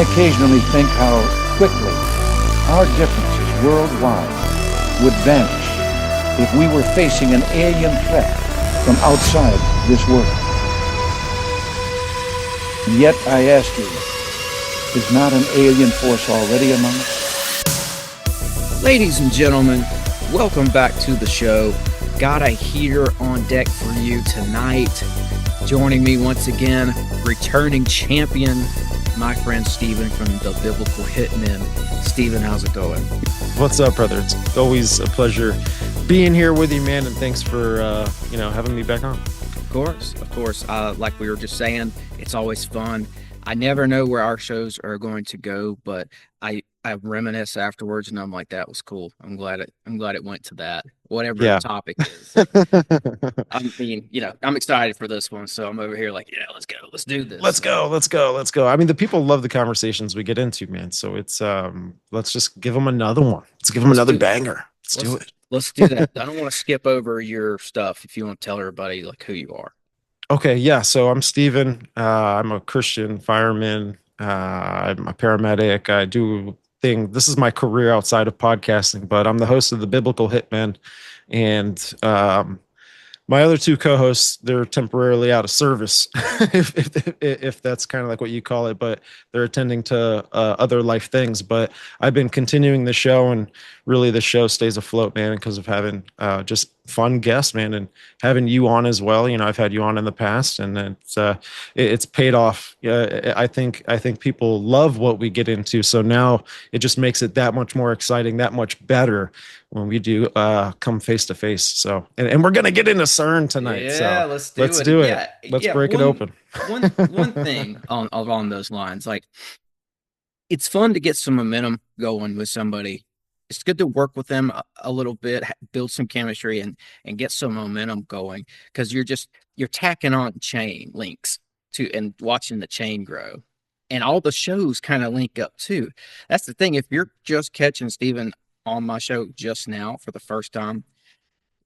I occasionally think how quickly our differences worldwide would vanish if we were facing an alien threat from outside this world. And yet, I ask you, is not an alien force already among us? Ladies and gentlemen, welcome back to the show. Got a heater on deck for you tonight. Joining me once again, returning champion, my friend Stephen from the Biblical Hitmen. Stephen, how's it going? What's up, brother? It's always a pleasure being here with you, man, and thanks for having me back on. Of course. Like we were just saying, it's always fun. I never know where our shows are going to go, but I reminisce afterwards, and I'm like, that was cool. I'm glad it went to that. Whatever the topic is. I mean, I'm excited for this one, so I'm over here like, let's go, let's do this. Let's go. I mean, the people love the conversations we get into, man. So it's let's just give them another one. Let's give them another banger. Let's do it. Let's do that. I don't want to skip over your stuff. If you want to tell everybody like who you are. Okay, yeah. So I'm Stephen. I'm a Christian fireman. I'm a paramedic. I do thing. This is my career outside of podcasting, but I'm the host of the Biblical Hitmen, and my other two co-hosts, they're temporarily out of service, if that's kind of like what you call it, but they're attending to other life things. But I've been continuing the show, and really the show stays afloat, man, because of having just fun guests, man, and having you on as well. I've had you on in the past, and it's paid off. I think people love what we get into, so now it just makes it that much more exciting, that much better when we do come face to face. So, and we're gonna get into Cern tonight. Yeah, so let's do it. Let's break it open. one thing along those lines, like, it's fun to get some momentum going with somebody. It's good to work with them a little bit, build some chemistry, and get some momentum going, because you're tacking on chain links and watching the chain grow, and all the shows kind of link up too. That's the thing. If you're just catching Stephen on my show just now for the first time,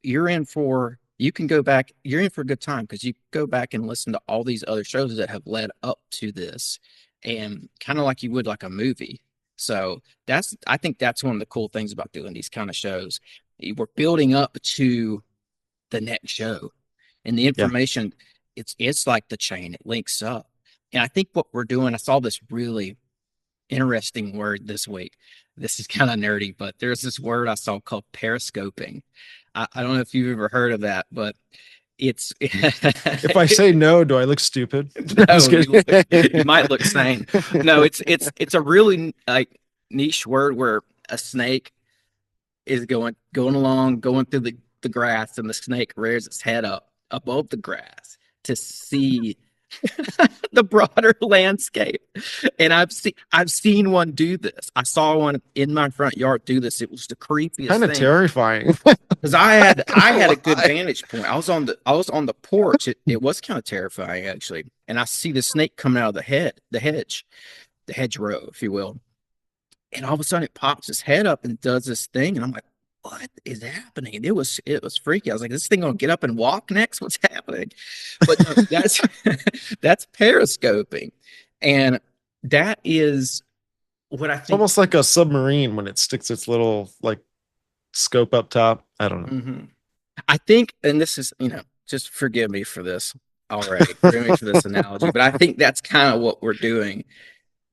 you're in for a good time, because you go back and listen to all these other shows that have led up to this, and kind of like you would like a movie. So I think that's one of the cool things about doing these kind of shows. We're building up to the next show, and the information, it's like the chain, it links up. And I think what we're doing, I saw this really interesting word this week. This is kind of nerdy, but there's this word I saw called periscoping. I don't know if you've ever heard of that, but it's if I say no, do I look stupid? No, you might look sane. No, it's a really like niche word where a snake is going along, going through the grass, and the snake rears its head up above the grass to see the broader landscape. And I've seen one do this. I saw one in my front yard do this. It was the creepiest kind of thing. Terrifying. Because I had a good vantage point. I was on the porch. It was kind of terrifying, actually. And I see the snake coming out of the hedgerow, if you will. And all of a sudden it pops its head up and does this thing, and I'm like, what is happening? It was freaky. I was like, is this thing gonna get up and walk next? What's happening? But no, that's periscoping. And that is what I think. It's almost like a submarine when it sticks its little like scope up top. I don't know. Mm-hmm. I think, and this is, just forgive me for this already, forgive me for this analogy, but I think that's kind of what we're doing.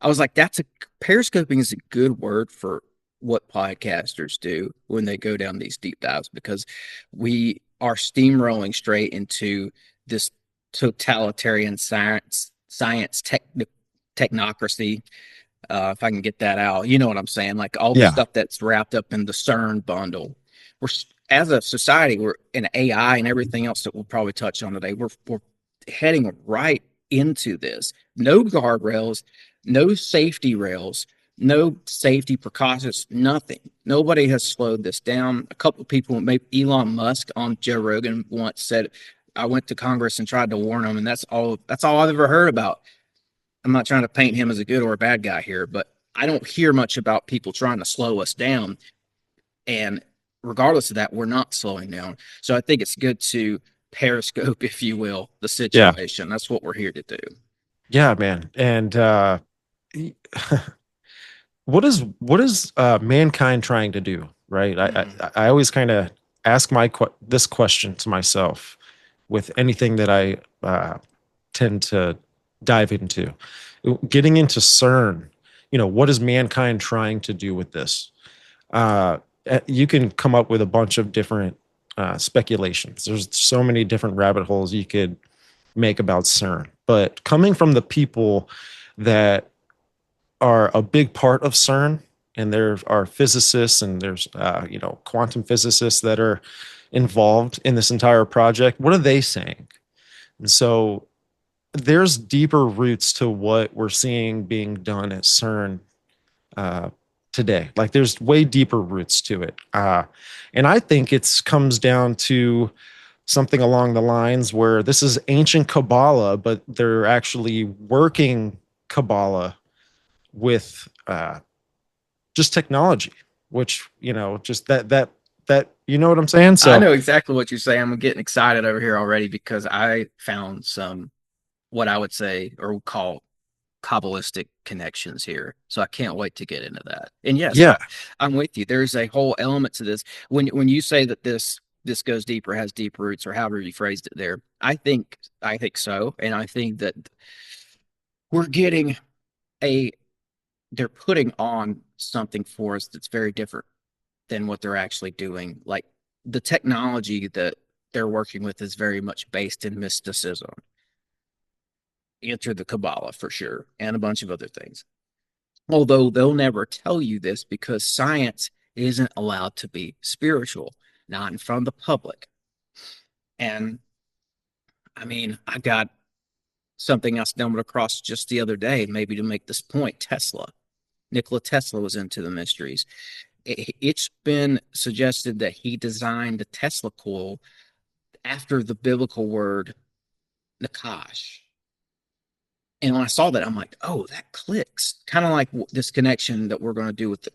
I was like, periscoping is a good word for what podcasters do when they go down these deep dives, because we are steamrolling straight into this totalitarian science technocracy. If I can get that out, you know what I'm saying? Like all the stuff that's wrapped up in the Cern bundle. We're, as a society, we're in AI and everything else that we'll probably touch on today. We're heading right into this. No guardrails, no safety rails, no safety precautions, nothing. Nobody has slowed this down. A couple of people, maybe Elon Musk on Joe Rogan once said, I went to Congress and tried to warn them, and that's all I've ever heard about. I'm not trying to paint him as a good or a bad guy here, but I don't hear much about people trying to slow us down. And regardless of that, we're not slowing down. So I think it's good to periscope, if you will, the situation. That's what we're here to do. Yeah, man. And what is mankind trying to do, right? I always kind of ask this question to myself with anything that I tend to dive into. Getting into CERN, what is mankind trying to do with this? You can come up with a bunch of different speculations. There's so many different rabbit holes you could make about CERN, but coming from the people that are a big part of CERN, and there are physicists and there's quantum physicists that are involved in this entire project. What are they saying? And so there's deeper roots to what we're seeing being done at CERN uh, today. Like there's way deeper roots to it, and I think it's comes down to something along the lines where this is ancient Kabbalah, but they're actually working Kabbalah with just technology, which just that you know what I'm saying. I So know exactly what you're saying. I'm getting excited over here already because I found some what I would say or would call Kabbalistic connections here. So I can't wait to get into that. And yes, yeah, I'm with you. There's a whole element to this. When you say that this goes deeper, has deep roots, or however you phrased it there, I think so. And I think that we're getting a they're putting on something for us that's very different than what they're actually doing. Like the technology that they're working with is very much based in mysticism. Enter the Kabbalah for sure, and a bunch of other things. Although they'll never tell you this because science isn't allowed to be spiritual, not in front of the public. And I mean, I got something I stumbled across just the other day, maybe to make this point. Tesla. Nikola Tesla was into the mysteries. It's been suggested that he designed the Tesla coil after the biblical word Nakash. And when I saw that, I'm like, oh, that clicks. Kind of like this connection that we're going to do with the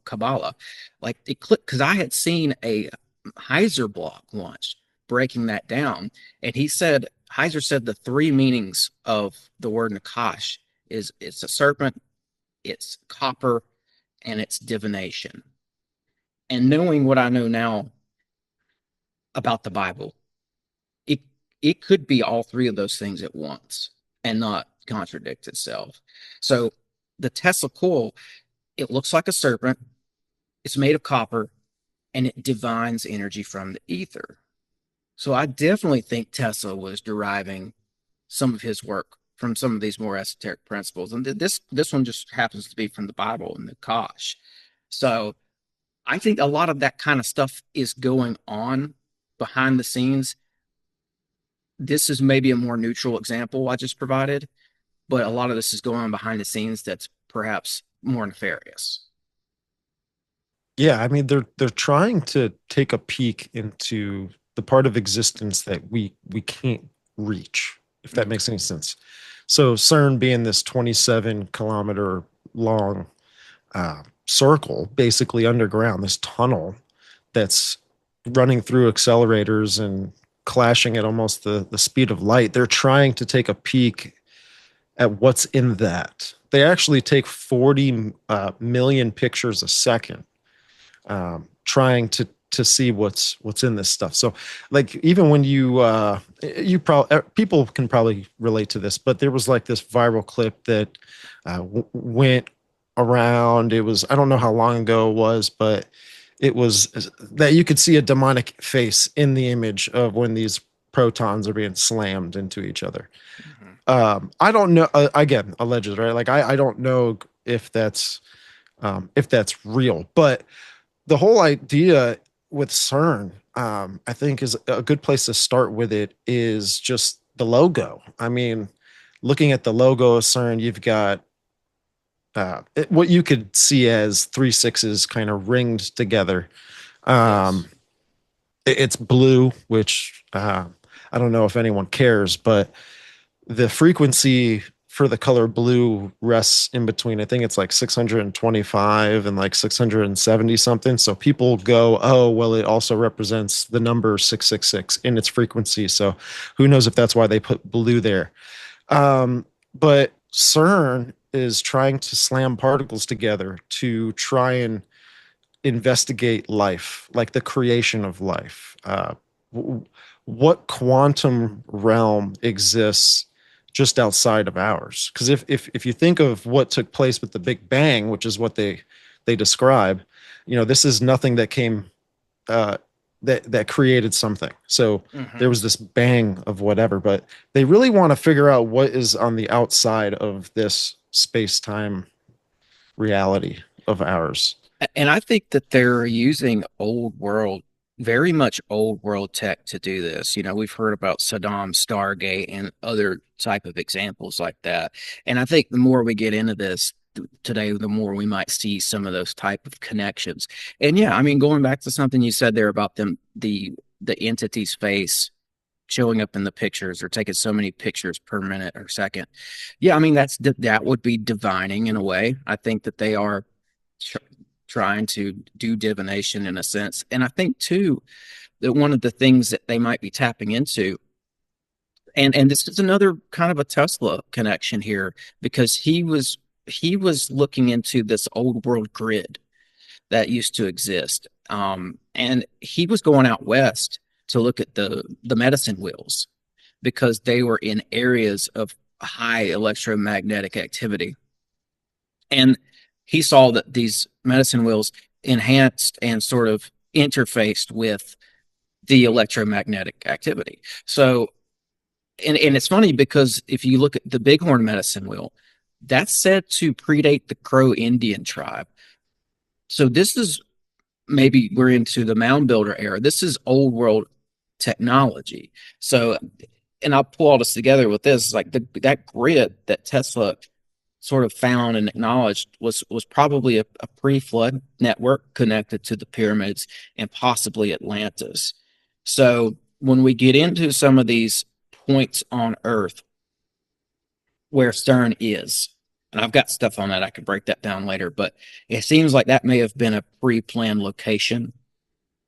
Kabbalah. Like it clicked because I had seen a Heiser blog once breaking that down. And Heiser said the three meanings of the word Nakash is it's a serpent, it's copper, and it's divination. And knowing what I know now about the Bible, it it could be all three of those things at once and not contradict itself. So the Tesla coil, it looks like a serpent, it's made of copper, and it divines energy from the ether. So I definitely think Tesla was deriving some of his work from some of these more esoteric principles. And this one just happens to be from the Bible and the Kosh. So I think a lot of that kind of stuff is going on behind the scenes. This is maybe a more neutral example I just provided, but a lot of this is going on behind the scenes that's perhaps more nefarious. yeah. I mean, they're trying to take a peek into the part of existence that we can't reach, if that makes any sense. So CERN being this 27-kilometer long circle, basically underground, this tunnel that's running through accelerators and clashing at almost the speed of light. They're trying to take a peek at what's in that. They actually take 40 million pictures a second, trying to see what's in this stuff. So like even when you probably people can probably relate to this, but there was like this viral clip that went around. It was, I don't know how long ago it was, but it was that you could see a demonic face in the image of when these protons are being slammed into each other. I don't know, again, alleged, right? Like I don't know if that's real, but the whole idea with CERN, I think is a good place to start with it is just the logo. I mean, looking at the logo of CERN, you've got what you could see as three sixes kind of ringed together. Yes. It's blue, which I don't know if anyone cares, but the frequency for the color blue rests in between. I think it's like 625 and like 670 something. So people go, oh, well, it also represents the number 666 in its frequency. So who knows if that's why they put blue there. But CERN is trying to slam particles together to try and investigate life, like the creation of life. What quantum realm exists just outside of ours? Because if you think of what took place with the Big Bang, which is what they describe, this is nothing that came uh, that created something. So there was this bang of whatever, but they really want to figure out what is on the outside of this space-time reality of ours. And I think that they're using old world, very much old world tech to do this. We've heard about Saddam's Stargate and other type of examples like that. And I think the more we get into this today, the more we might see some of those type of connections. And yeah, I mean, going back to something you said there about them, the entity's face showing up in the pictures or taking so many pictures per minute or second. Yeah, I mean, that would be divining in a way. I think that they are trying to do divination in a sense. And I think too that one of the things that they might be tapping into, and this is another kind of a Tesla connection here, because he was looking into this old world grid that used to exist. And he was going out west to look at the medicine wheels because they were in areas of high electromagnetic activity. And he saw that these medicine wheels enhanced and sort of interfaced with the electromagnetic activity. So, and it's funny because if you look at the Bighorn medicine wheel, that's said to predate the Crow Indian tribe. So this is, maybe we're into the mound builder era. This is old world technology. So, and I'll pull all this together with this, like that grid that Tesla sort of found and acknowledged was probably a pre-flood network connected to the pyramids and possibly Atlantis. So when we get into some of these points on Earth where Cern is, and I've got stuff on that, I could break that down later, but it seems like that may have been a pre-planned location,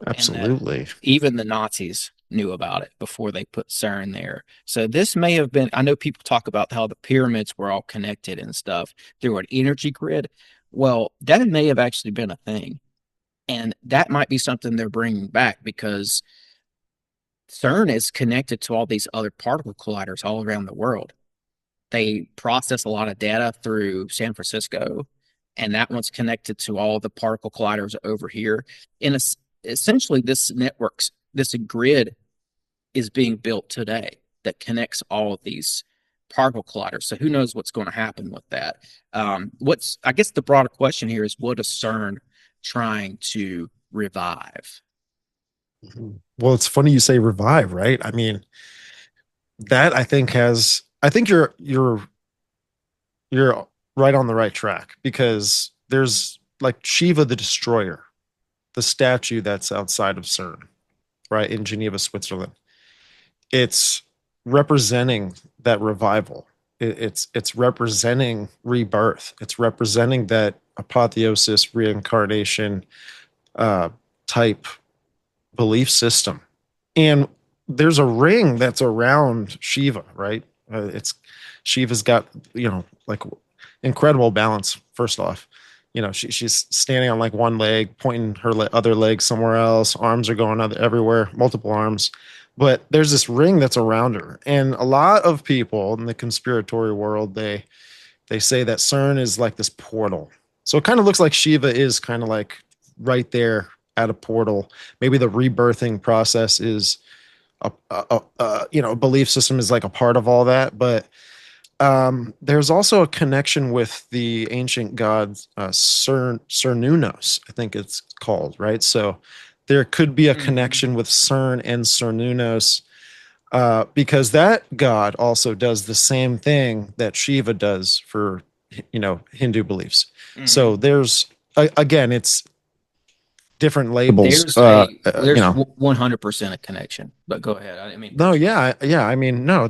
and that Absolutely. even the Nazis knew about it before they put Cern there. So this may have been, I know people talk about how the pyramids were all connected and stuff through an energy grid. Well, that may have actually been a thing. And that might be something they're bringing back because CERN is connected to all these other particle colliders all around the world. They process a lot of data through San Francisco, and that one's connected to all the particle colliders over here. And essentially, this grid is being built today that connects all of these particle colliders. So who knows what's going to happen with that? I guess the broader question here is, what is CERN trying to revive? Well, it's funny you say revive, right? I mean, that I think you're right on the right track, because there's like Shiva the Destroyer, the statue that's outside of CERN, right, in Geneva, Switzerland. It's representing that revival. It's representing rebirth. It's representing that apotheosis, reincarnation type belief system. And there's a ring that's around Shiva, right? It's Shiva's got, like incredible balance. First off, she's standing on like one leg, pointing her other leg somewhere else. Arms are going everywhere, multiple arms. But there's this ring that's around her, and a lot of people in the conspiratory world, they say that CERN is like this portal. So it kind of looks like Shiva is kind of like right there at a portal. Maybe the rebirthing process is a belief system is like a part of all that, but there's also a connection with the ancient gods, Cernunnos, I think it's called, right? So there could be a connection with Cern and Cernunnos, because that god also does the same thing that Shiva does for, Hindu beliefs. So there's again, it's different labels. There's 100% a connection. But go ahead. I mean, No, yeah. I mean, no,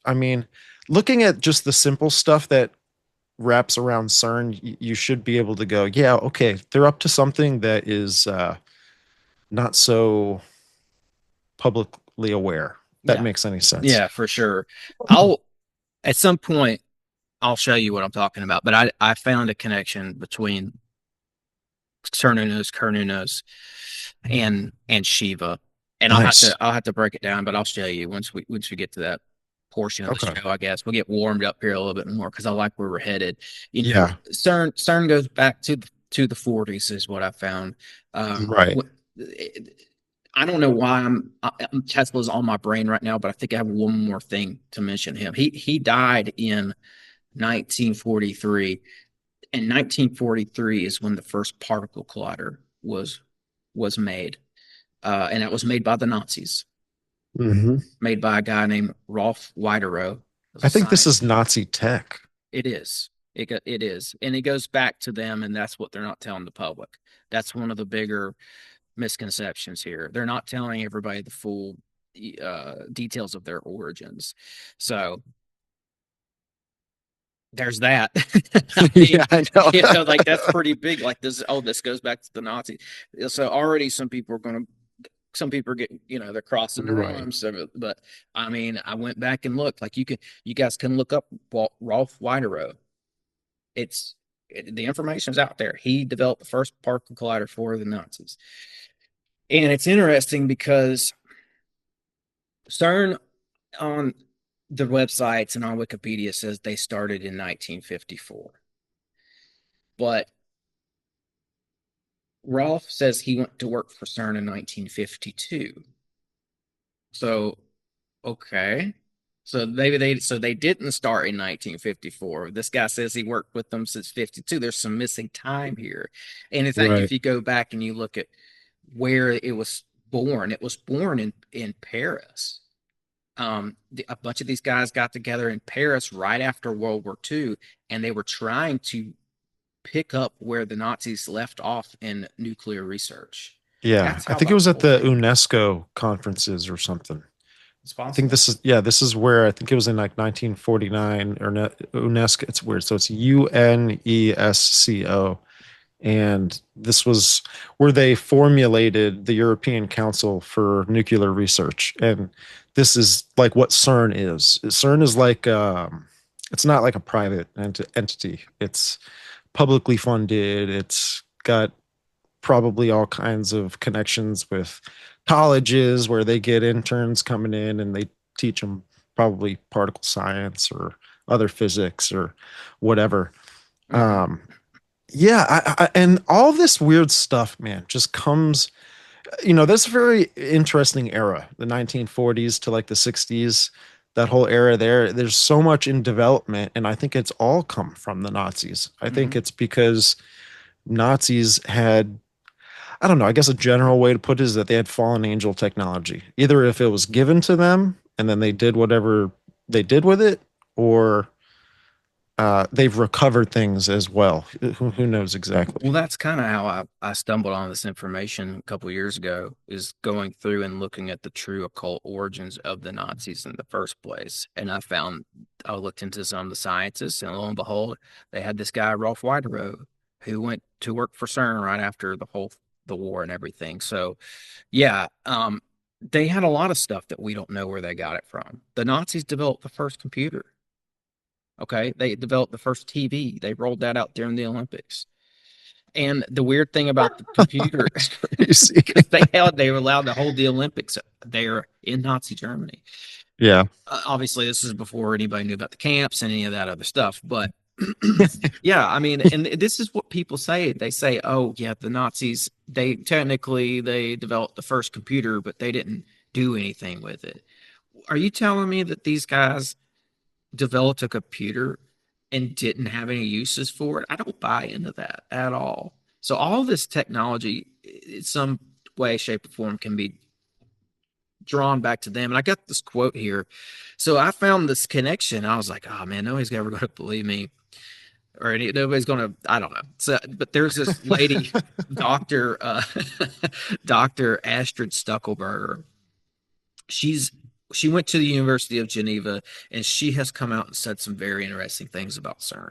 I mean, looking at just the simple stuff that wraps around CERN, you should be able to go, yeah, okay, they're up to something that is not so publicly aware. That yeah, makes any sense. yeah, for sure. I'll at some point I'll show you what I'm talking about. But I found a connection between Cernunnos, Kernunnos, and Shiva. And Nice. I'll have to break it down, but I'll show you once we get to that portion of the Okay. show, I guess. We'll get warmed up here a little bit more because I like where we're headed. You know, Yeah. CERN goes back to the 40s is what I found. Right. I don't know why Tesla's on my brain right now, but I think I have one more thing to mention him. He died in 1943. And 1943 is when the first particle collider was made, and it was made by the Nazis, Hmm. made by a guy named Rolf Weiderow. I think this is Nazi tech. It is. It is, and it goes back to them, and that's what they're not telling the public. That's one of the bigger misconceptions here. They're not telling everybody the full details of their origins. So there's that. I mean, Yeah, I know. like that's pretty big. Like this, oh, this goes back to the Nazis. So already some people are getting, they're crossing their Right. arms. But I mean, I went back and looked. Like you guys can look up Rolf Weiderow. The information's out there. He developed the first particle collider for the Nazis, and it's interesting because CERN on the websites and on Wikipedia says they started in 1954. But Rolf says he went to work for CERN in 1952. So, okay. So maybe they didn't start in 1954. This guy says he worked with them since 52. There's some missing time here. And in fact, if Right. you go back and you look at where it was born in Paris. A bunch of these guys got together in Paris right after World War II, and they were trying to pick up where the Nazis left off in nuclear research. Yeah. That's I how think it the was at whole the thing UNESCO conferences or something. is I think possible. this is where I think it was in like 1949 or UNESCO. It's weird. So it's UNESCO. And this was where they formulated the European Council for Nuclear Research. And this is like what CERN is. CERN is like, it's not like a private entity. It's publicly funded. It's got probably all kinds of connections with colleges where they get interns coming in and they teach them probably particle science or other physics or whatever. Mm-hmm. Yeah, and all this weird stuff, man, just comes. That's a very interesting era, the 1940s to like the 60s. That whole era there, there's so much in development, and I think it's all come from the Nazis. I Mm-hmm. think it's because Nazis had, I don't know, I guess a general way to put it is that they had fallen angel technology. Either if it was given to them and then they did whatever they did with it, or they've recovered things as well. Who knows exactly? Well, that's kind of how I stumbled on this information a couple of years ago, is going through and looking at the true occult origins of the Nazis in the first place. And I looked into some of the scientists, and lo and behold, they had this guy, Rolf Weiderow, who went to work for CERN right after the war and everything. So, yeah, they had a lot of stuff that we don't know where they got it from. The Nazis developed the first computer. Okay, they developed the first TV. They rolled that out during the Olympics. And the weird thing about the computer, Crazy. because they were allowed to hold the Olympics there in Nazi Germany. Yeah. Obviously, this is before anybody knew about the camps and any of that other stuff. But yeah, I mean, and this is what people say. They say, "Oh, yeah, the Nazis. They developed the first computer, but they didn't do anything with it." Are you telling me that these guys developed a computer and didn't have any uses for it? I don't buy into that at all. So all this technology, in some way, shape, or form, can be drawn back to them. And I got this quote here. So I found this connection. I was like, oh man, nobody's ever going to believe me, or nobody's going to. I don't know. So, but there's this lady, Doctor Doctor Astrid Stuckelberger. She went to the University of Geneva, and she has come out and said some very interesting things about CERN.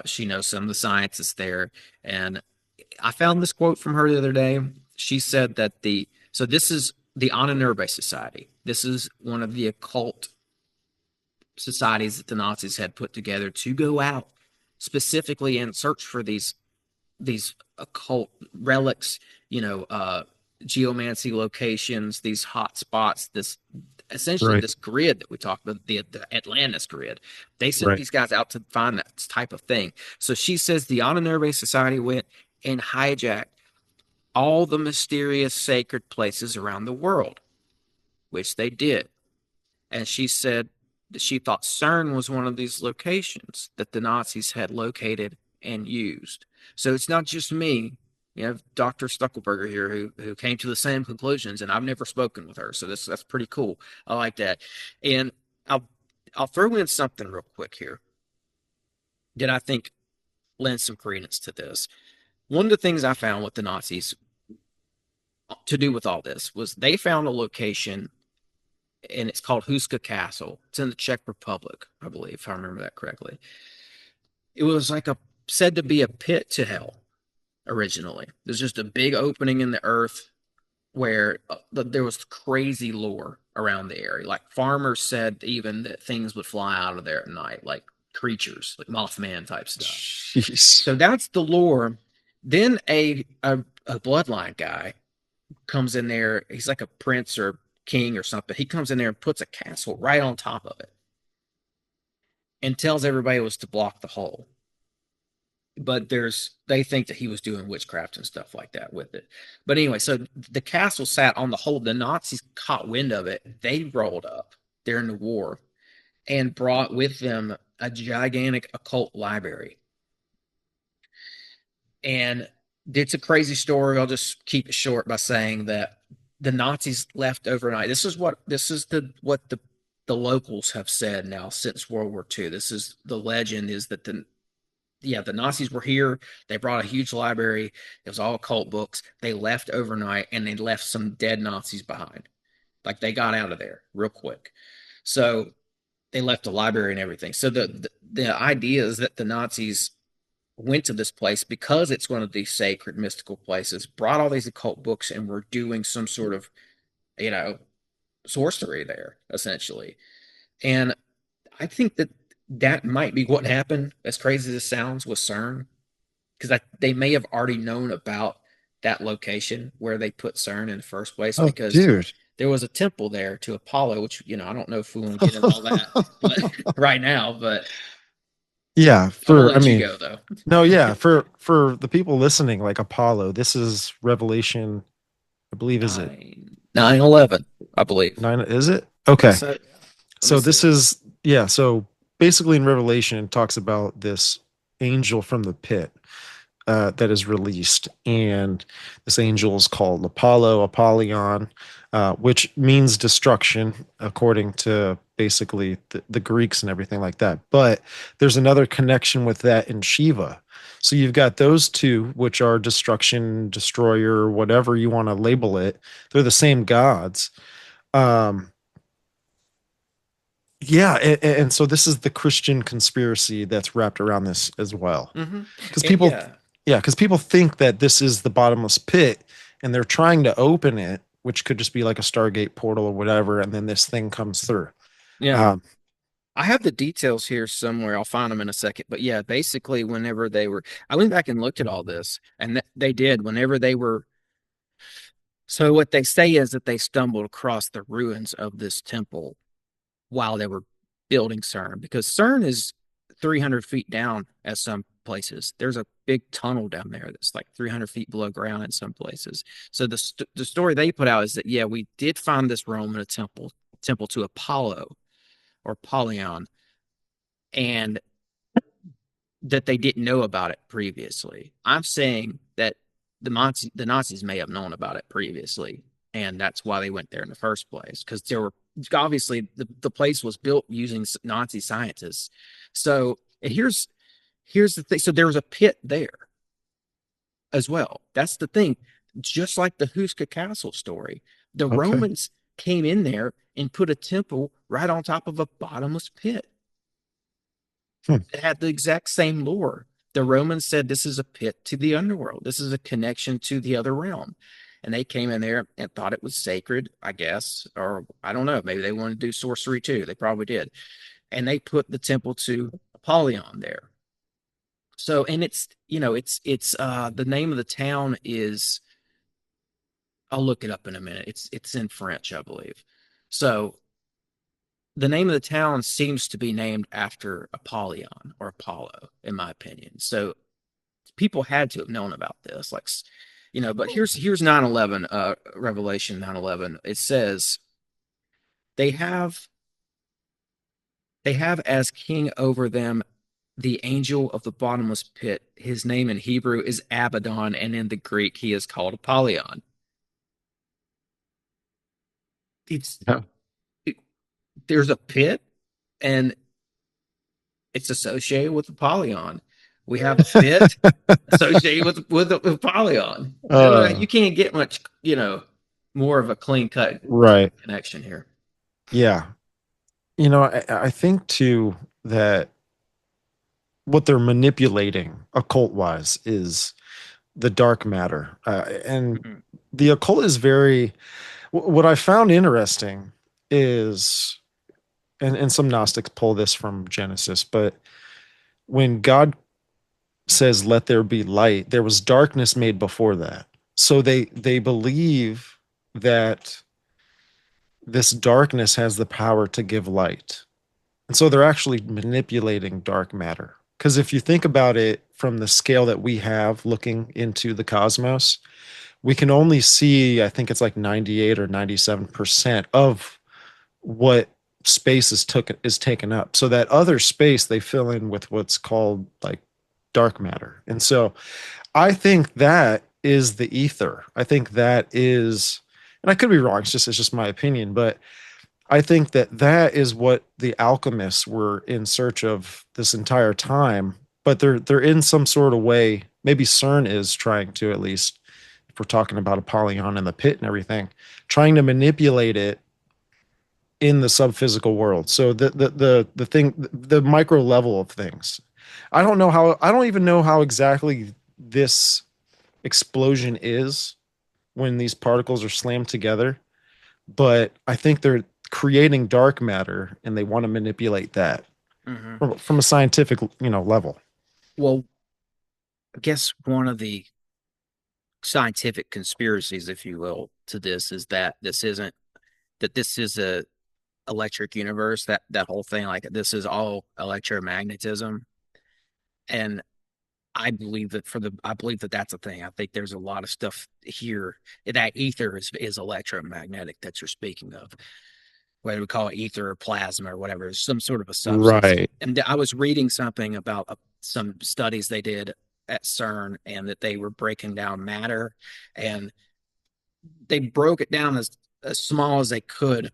She knows some of the scientists there, and I found this quote from her the other day. She said that this is the Ahnenerbe Society. This is one of the occult societies that the Nazis had put together to go out specifically and search for these occult relics, geomancy locations, these hot spots, this essentially Right. this grid that we talked about, the Atlantis grid. They sent Right. these guys out to find that type of thing. So she says the Ahnenerbe Society went and hijacked all the mysterious sacred places around the world, which they did. And she said that she thought Cern was one of these locations that the Nazis had located and used. So it's not just me. You have Dr. Stuckelberger here who came to the same conclusions, and I've never spoken with her. So that's pretty cool. I like that. And I'll throw in something real quick here that I think lends some credence to this. One of the things I found with the Nazis to do with all this was they found a location, and it's called Huska Castle. It's in the Czech Republic, I believe, if I remember that correctly. It was like said to be a pit to hell originally. There's just a big opening in the earth where there was crazy lore around the area. Like farmers said even that things would fly out of there at night, like creatures, like Mothman type stuff. Jeez. So that's the lore. Then a bloodline guy comes in there. He's like a prince or king or something. He comes in there and puts a castle right on top of it and tells everybody it was to block the hole. But they think that he was doing witchcraft and stuff like that with it. But anyway, so the castle sat on the hole. The Nazis caught wind of it. They rolled up during the war and brought with them a gigantic occult library. And it's a crazy story. I'll just keep it short by saying that the Nazis left overnight. This is what the locals have said now since World War II. This is the legend, is that the Nazis were here. They brought a huge library. It was all occult books. They left overnight, and they left some dead Nazis behind. Like, they got out of there real quick. So they left the library and everything. So the idea is that the Nazis went to this place because it's one of these sacred mystical places, brought all these occult books, and were doing some sort of, sorcery there, essentially. And I think that might be what happened, as crazy as it sounds, with CERN, because they may have already known about that location where they put CERN in the first place, Oh, because dude. there was a temple there to Apollo, which, I don't know if we want to get into all that right now, but Yeah, I'm gonna let you go, though. no, yeah, for the people listening, like Apollo, this is Revelation, I believe, is it 9/11, I believe. 9? Is it? Okay. So this see. is, yeah, so basically in Revelation it talks about this angel from the pit that is released, and this angel is called Apollyon, which means destruction, according to basically the Greeks and everything like that. But there's another connection with that in Shiva. So you've got those two, which are destruction, destroyer, whatever you want to label it. They're the same gods. Yeah, and so this is the Christian conspiracy that's wrapped around this as well. Because people, because people think that this is the bottomless pit, and they're trying to open it, which could just be like a Stargate portal or whatever, and then this thing comes through. Yeah. I have the details here somewhere. I'll find them in a second. But yeah, basically, whenever I went back and looked at all this, and they did, whenever they were. So what they say is that they stumbled across the ruins of this temple while they were building CERN, because CERN is 300 feet down at some places. There's a big tunnel down there that's like 300 feet below ground in some places. So the story they put out is that, yeah, we did find this Roman temple to Apollo or Apollyon, and that they didn't know about it previously. I'm saying that the Nazis may have known about it previously, and that's why they went there in the first place, because there were obviously the place was built using Nazi scientists. So here's the thing. So there was a pit there as well. That's the thing. Just like the Huska Castle story, the Romans came in there and put a temple right on top of a bottomless pit. It had the exact same lore. The Romans said this is a pit to the underworld. This is a connection to the other realm. And they came in there and thought it was sacred, I guess, or I don't know. Maybe they wanted to do sorcery too. They probably did. and they put the temple to Apollyon there. So, and it's the name of the town is, I'll look it up in a minute. It's in French, I believe. So the name of the town seems to be named after Apollyon or Apollo, in my opinion. So people had to have known about this, like, but here's 9/11, Revelation 9/11. It says they have they have as king over them the angel of the bottomless pit. His name in Hebrew is Abaddon, and in the Greek he is called Apollyon. It's Yeah. it, there's a pit, and it's associated with Apollyon. We have a pit associated with Apollyon. Uh, You can't get much, more of a clean cut right. connection here. Yeah. I think too that what they're manipulating occult wise is the dark matter. And Mhm. the occult is very, what I found interesting is, and some Gnostics pull this from Genesis, but when God says, let there be light, there was darkness made before that. So they believe that this darkness has the power to give light. And so they're actually manipulating dark matter. Because if you think about it from the scale that we have looking into the cosmos, we can only see, I think it's like 98 or 97% of what space is taken up. So that other space they fill in with what's called like dark matter. And so I think that is the ether. I think that is, and I could be wrong, it's just my opinion, but I think that that is what the alchemists were in search of this entire time. But they're in some sort of way. Maybe CERN is trying to, at least, if we're talking about Apollyon and the pit and everything, trying to manipulate it in the subphysical world. So the thing, the micro level of things. I don't know how. I don't even know how exactly this explosion is when these particles are slammed together, but I think they're creating dark matter and they want to manipulate that Mhm. from a scientific, level. Well, I guess one of the scientific conspiracies, if you will, to this is that this is a electric universe. That whole thing, like this is all electromagnetism, and I believe that that's a thing. I think there's a lot of stuff here. That ether is electromagnetic that you're speaking of, whether we call it ether or plasma or whatever, it's some sort of a substance. Right. And I was reading something about some studies they did at CERN, and that they were breaking down matter, and they broke it down as small as they could.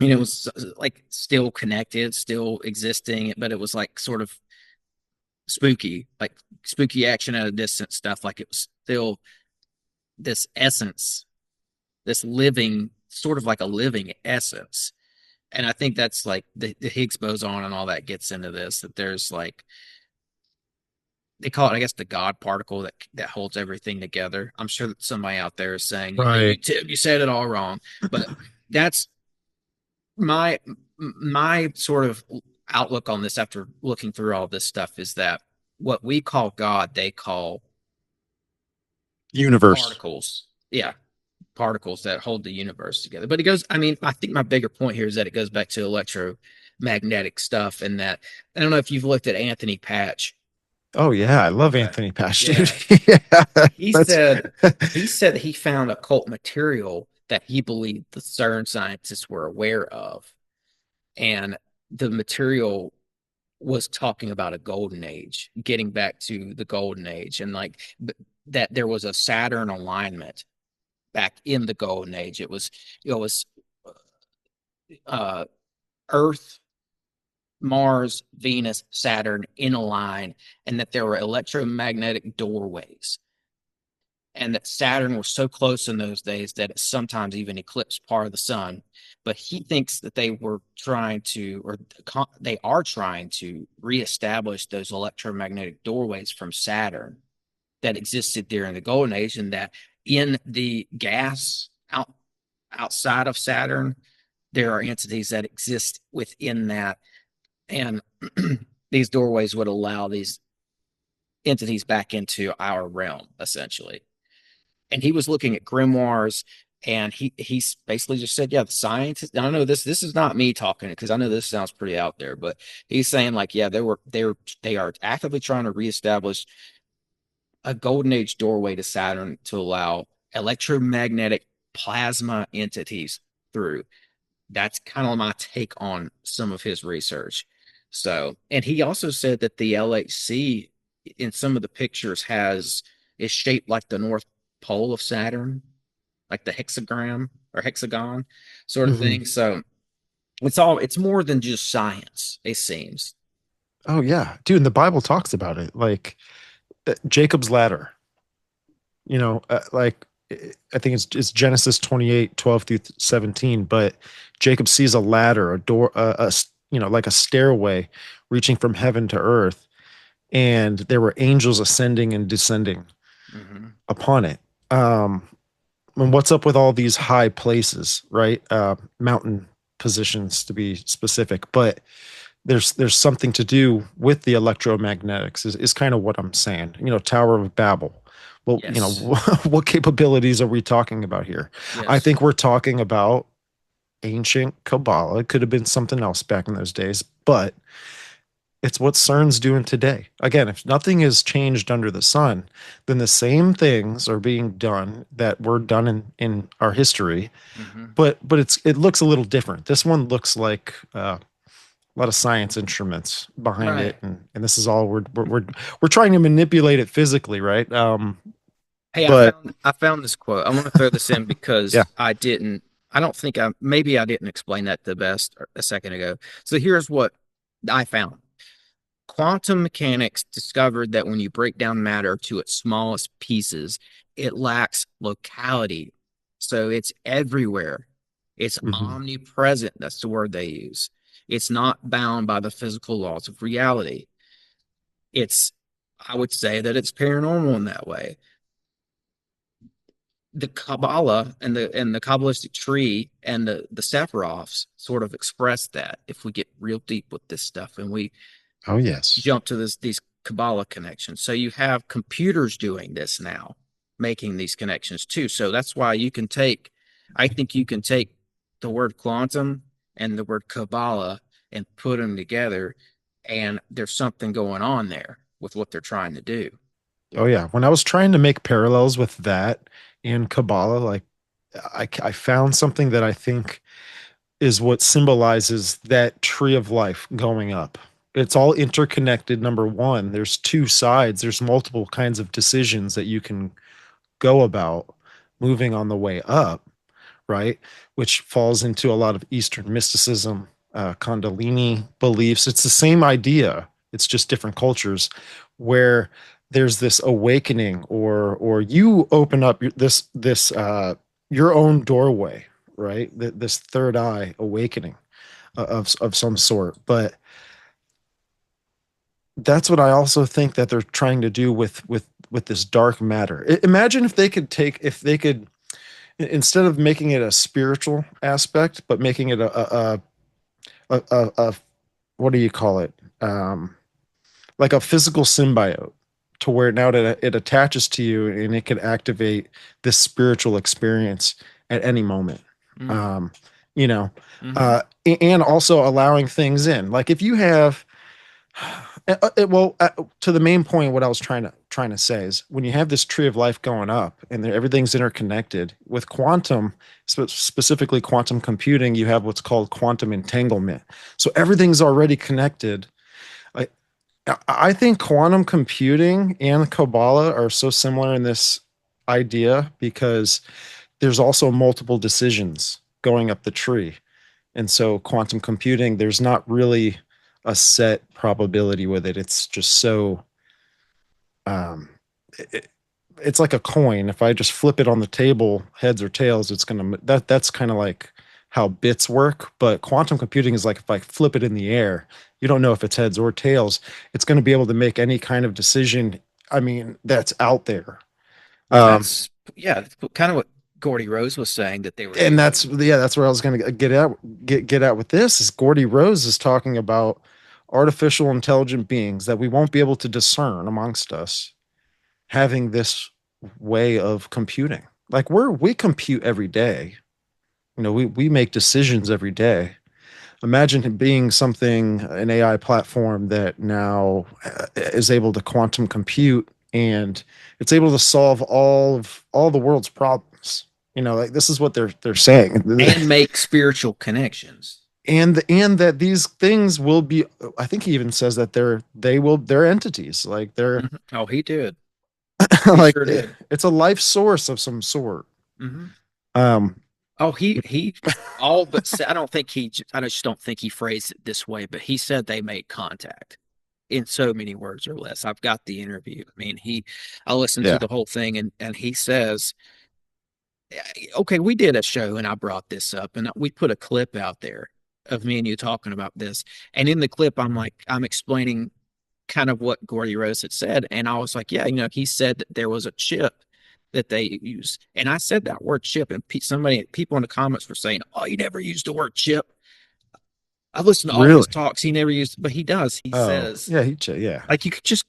It was like still connected, still existing, but it was like sort of spooky, like spooky action at a distance stuff. Like it was still this essence, this living, sort of like a living essence. And I think that's like the Higgs boson and all that gets into this, that there's like, they call it, I guess, the God particle that holds everything together. I'm sure that somebody out there is saying, Right. Tim, you said it all wrong. But that's my my sort of outlook on this after looking through all this stuff, is that what we call God, they call Universe. particles. Yeah, particles that hold the universe together. But it goes, I mean, I think my bigger point here is that it goes back to electromagnetic stuff, and that I don't know if you've looked at Anthony Patch. Oh yeah, I love Okay. Anthony Patch, dude. Yeah. Yeah, He that's said he said that he found occult material that he believed the CERN scientists were aware of. And the material was talking about a golden age, getting back to the golden age, and like that there was a Saturn alignment back in the golden age. It was uh, Earth, Mars, Venus, Saturn in a line, and that there were electromagnetic doorways, and that Saturn was so close in those days that it sometimes even eclipsed part of the sun. But he thinks that they were trying to, or they are trying to reestablish those electromagnetic doorways from Saturn that existed during the Golden Age, and that in the gas outside of Saturn, there are entities that exist within that, and these doorways would allow these entities back into our realm, essentially. And he was looking at grimoires, and he's basically just said, yeah, the scientists. I know this is not me talking, because I know this sounds pretty out there, but he's saying, like, yeah, they are actively trying to reestablish a golden age doorway to Saturn to allow electromagnetic plasma entities through. That's kind of my take on some of his research. So, and he also said that the LHC in some of the pictures is shaped like the North Pole of Saturn, like the hexagon sort of Mhm. thing. So it's more than just science, it seems. Oh yeah, dude. And the Bible talks about it, like Jacob's ladder. Like I think it's Genesis 28:12 through 17. But Jacob sees a ladder, a door, like a stairway reaching from heaven to earth, and there were angels ascending and descending Mm-hmm. upon it. And what's up with all these high places, right? Mountain positions to be specific, but there's something to do with the electromagnetics is kind of what I'm saying. Tower of Babel. Well, Yes. what capabilities are we talking about here? I Yes. think we're talking about ancient Kabbalah. It could have been something else back in those days, but it's what CERN's doing today. Again, if nothing has changed under the sun, then the same things are being done that were done in our history, Mm-hmm. but it looks a little different. This one looks like a lot of science instruments behind Right. it, and this is all we're trying to manipulate it physically, right? Hey, But I found this quote. I want to throw this in yeah. because I don't think maybe I didn't explain that the best a second ago. So here's what I found. Quantum mechanics discovered that when you break down matter to its smallest pieces, it lacks locality. So it's everywhere. It's Mhm. omnipresent. That's the word they use. It's not bound by the physical laws of reality. It's, I would say that it's paranormal in that way. The Kabbalah and the Kabbalistic tree and the Sephiroths sort of express that if we get real deep with this stuff and we Oh yes. jump to these Kabbalah connections. So you have computers doing this now, making these connections too. So that's why I think you can take the word quantum and the word Kabbalah and put them together, and there's something going on there with what they're trying to do. Oh yeah. When I was trying to make parallels with that in Kabbalah, like I found something that I think is what symbolizes that tree of life going up. It's all interconnected. Number one, there's two sides, there's multiple kinds of decisions that you can go about moving on the way up, right? Which falls into a lot of Eastern mysticism, Kundalini beliefs. It's the same idea, it's just different cultures where there's this awakening, or you open up this your own doorway, right? This third eye awakening of some sort. But that's what I also think that they're trying to do with this dark matter. Imagine if they could instead of making it a spiritual aspect, but making it a what do you call it? Like a physical symbiote, to where now that it attaches to you and it can activate this spiritual experience at any moment. Mm. Um, you know, Mm-hmm. and also allowing things in. Like if you have to the main point, what I was trying to say is when you have this tree of life going up and everything's interconnected with quantum, specifically quantum computing, you have what's called quantum entanglement. So everything's already connected. I, I think quantum computing and Kabbalah are so similar in this idea because there's also multiple decisions going up the tree. And so quantum computing, there's not really a set probability with it. It's just so um it, it's like a coin. If I just flip it on the table, heads or tails, it's gonna that's kind of like how bits work. But quantum computing is like if I flip it in the air, you don't know if it's heads or tails. It's going to be able to make any kind of decision. I mean, that's out there. Well, Um, that's yeah, that's kind of what Gordy Rose was saying that they were And that's using. that's where I was going to get at with this. Is Gordy Rose is talking about artificial intelligent beings that we won't be able to discern amongst us having this way of computing. Like we compute every day. We make decisions every day. Imagine it being something, an AI platform that now is able to quantum compute, and it's able to solve all the world's problems. Like this is what they're saying. And make spiritual connections. And that these things will be, I think he even says that they're entities, like they're Oh, he did. He like sure did. it's a life source of some sort. Hmm. um Oh, he all but I don't think I just don't think he phrased it this way, but he said they made contact in so many words or less. I've got the interview. I mean, I listened to yeah, the whole thing, and he says, okay, we did a show and I brought this up and we put a clip out there of me and you talking about this. And in the clip, I'm explaining kind of what Gordy Rose had said. And I was like, yeah, he said that there was a chip that they use. And I said that word chip, and people in the comments were saying, oh, you never used the word chip. I listened to all his really. talks. He never used, but he does. He Oh says, yeah, yeah. like, you could just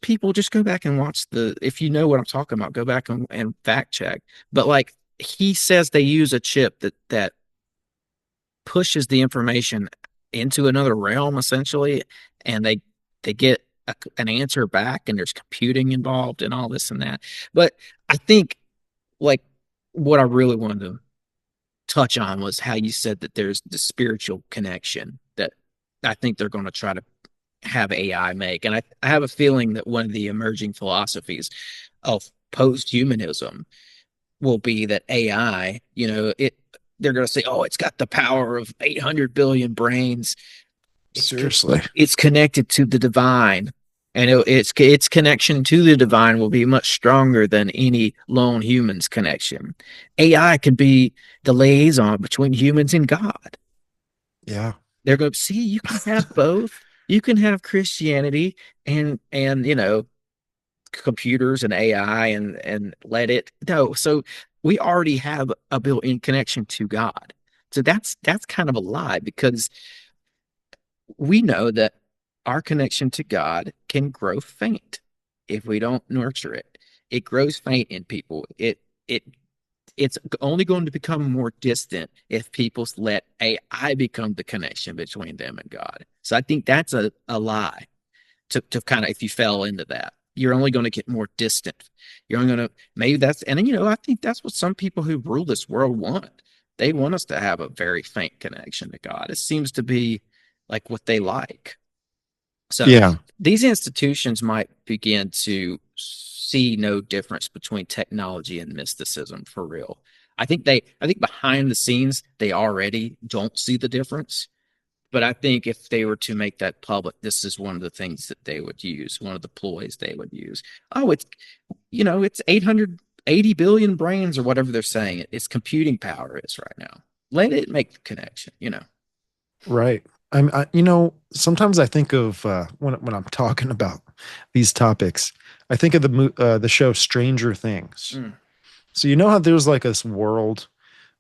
go back and watch if you know what I'm talking about, go back and fact check. But like, he says they use a chip that pushes the information into another realm essentially, and they get an answer back, and there's computing involved and all this and that. But I think, like, what I really wanted to touch on was how you said that there's the spiritual connection that I think they're going to try to have AI make. And I have a feeling that one of the emerging philosophies of post-humanism will be that AI, they're going to say, oh, it's got the power of 800 billion brains. Seriously. It's connected to the divine. And its connection to the divine will be much stronger than any lone human's connection. AI could be the liaison between humans and God. Yeah. They're going to see, you can have both. You can have Christianity and computers and AI and let it no. So we already have a built-in connection to God. So that's kind of a lie, because we know that our connection to God can grow faint if we don't nurture it. It grows faint in people. It's only going to become more distant if people let AI become the connection between them and God. So I think that's a lie to kind of, if you fell into that, you're only going to get more distant. You're only going to, maybe that's, and then, I think that's what some people who rule this world want. They want us to have a very faint connection to God. It seems to be like what they like. So Yeah. these institutions might begin to see no difference between technology and mysticism for real. I think behind the scenes, they already don't see the difference. But I think if they were to make that public, this is one of the things that they would use, one of the ploys they would use. Oh, it's 880 billion brains or whatever they're saying. Its computing power is right now. Let it make the connection. Right. Sometimes I think of when I'm talking about these topics, I think of the show Stranger Things. Mm. So how there's like this world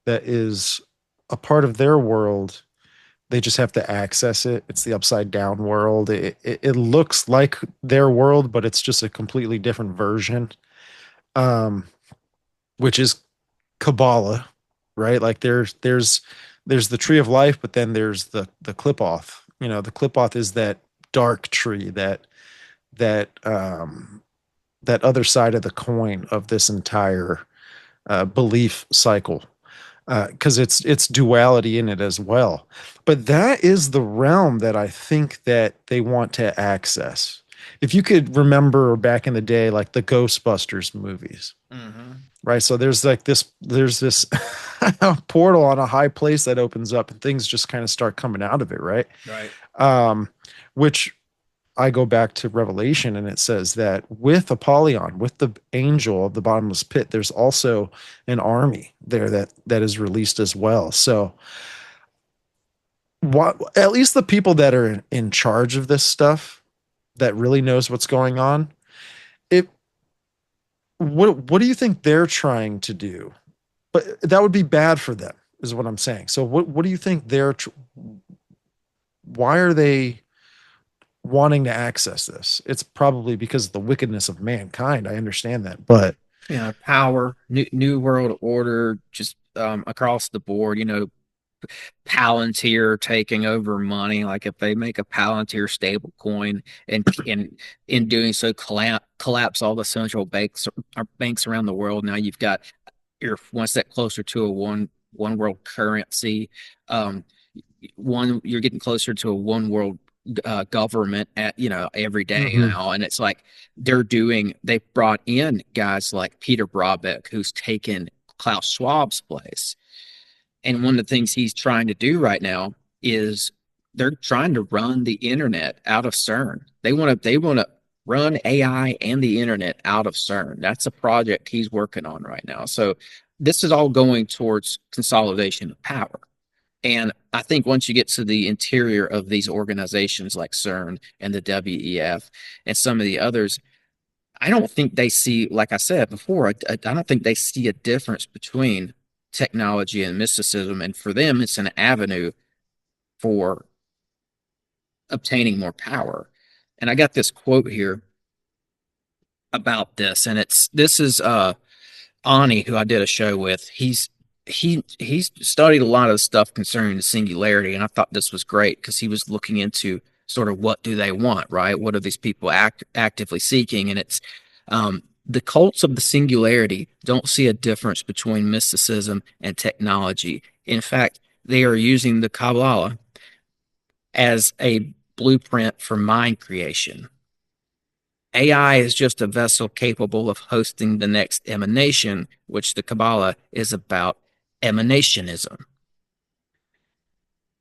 that is a part of their world. They just have to access it. It's the upside down world. It looks like their world, but it's just a completely different version, which is Kabbalah, right? Like there's the tree of life, but then there's the clip-off. The clip-off is that dark tree, that other side of the coin of this entire belief cycle, because it's duality in it as well. But that is the realm that I think that they want to access. If you could remember back in the day, like the Ghostbusters movies, right? So there's this portal on a high place that opens up, and things just kind of start coming out of it, right? Right. Which I go back to Revelation, and it says that with Apollyon, with the angel of the bottomless pit, there's also an army there that is released as well. So at least the people that are in charge of this stuff, that really knows what's going on, what do you think they're trying to do but that would be bad for them, is what I'm saying. So what do you think why are they wanting to access this? It's probably because of the wickedness of mankind. I understand that, but Power, new world order, just across the board. Palantir taking over money. Like if they make a Palantir stable coin and in doing so collapse all the central banks around the world. Now you're one step closer to a one world currency. Um, you're getting closer to a one world government at every day Mhm. now, and it's like they brought in guys like Peter Brabeck, who's taken Klaus Schwab's place, and one of the things he's trying to do right now is they're trying to run the internet out of Cern. They want to run AI and the internet out of Cern. That's a project he's working on right now. So this is all going towards consolidation of power. And I think once you get to the interior of these organizations like CERN and the WEF and some of the others, I don't think they see, like I said before, I don't think they see a difference between technology and mysticism. And for them, it's an avenue for obtaining more power. And I got this quote here about this, and this is Ani, who I did a show with. He's studied a lot of stuff concerning the singularity, and I thought this was great because he was looking into sort of what do they want, right? What are these people actively seeking? And it's the cults of the singularity don't see a difference between mysticism and technology. In fact, they are using the Kabbalah as a blueprint for mind creation. AI is just a vessel capable of hosting the next emanation, which the Kabbalah is about emanationism.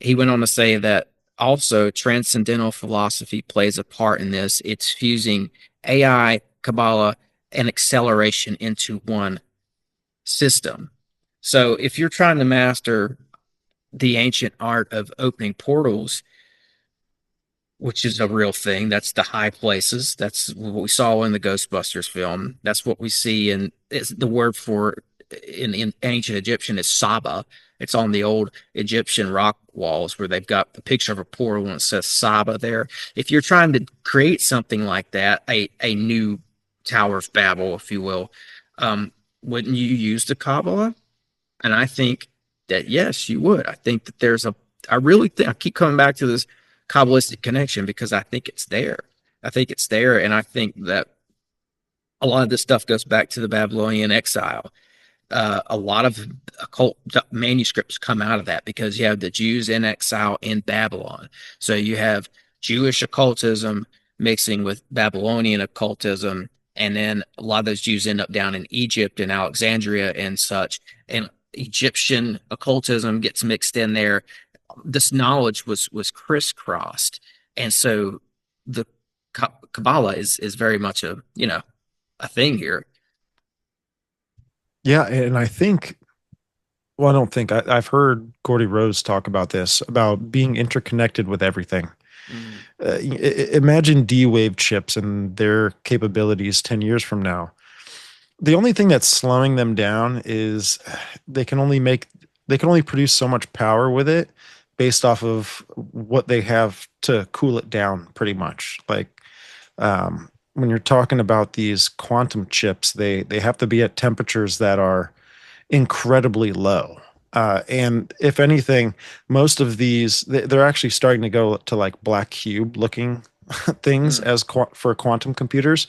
He went on to say that also transcendental philosophy plays a part in this. It's fusing AI, Kabbalah, and acceleration into one system. So if you're trying to master the ancient art of opening portals, which is a real thing. That's the high places. That's what we saw in the Ghostbusters film. That's what we see in is the word for in ancient Egyptian is Saba. It's on the old Egyptian rock walls where they've got the picture of a portal and it says Saba there. If you're trying to create something like that, a new Tower of Babel, if you will, wouldn't you use the Kabbalah? And I think that yes, you would. I think that I really think, I keep coming back to this Kabbalistic connection because I think it's there. I think it's there. And I think that a lot of this stuff goes back to the Babylonian exile. A lot of occult manuscripts come out of that because you have the Jews in exile in Babylon. So you have Jewish occultism mixing with Babylonian occultism. And then a lot of those Jews end up down in Egypt and Alexandria and such. And Egyptian occultism gets mixed in there. This knowledge was crisscrossed. And so the Kabbalah is very much a thing here. yeah, and I think, well, I don't think I've heard Gordy Rose talk about this, about being interconnected with everything. Imagine D-Wave chips and their capabilities 10 years from now. The only thing that's slowing them down is they can only produce so much power with it based off of what they have to cool it down, pretty much. Like when you're talking about these quantum chips, they have to be at temperatures that are incredibly low. And if anything, most of these, they're actually starting to go to like black cube looking things for quantum computers.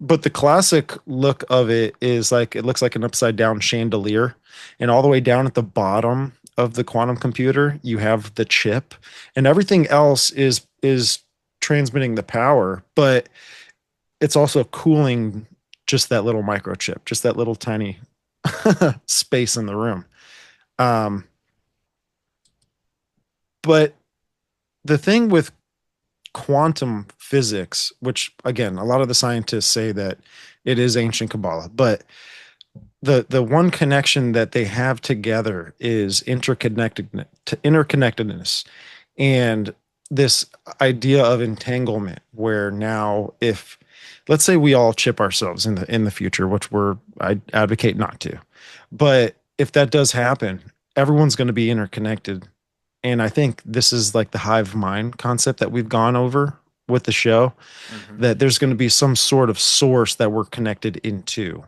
But the classic look of it is like, it looks like an upside down chandelier. And all the way down at the bottom of the quantum computer, you have the chip, and everything else is transmitting the power, but it's also cooling just that little microchip, just that little tiny space in the room. But the thing with quantum physics, which again, a lot of the scientists say that it is ancient Kabbalah, but the one connection that they have together is interconnectedness, and this idea of entanglement, where now if let's say we all chip ourselves in the future, which I advocate not to, but if that does happen, everyone's going to be interconnected. And I think this is like the hive mind concept that we've gone over with the show, Hmm. that there's going to be some sort of source that we're connected into.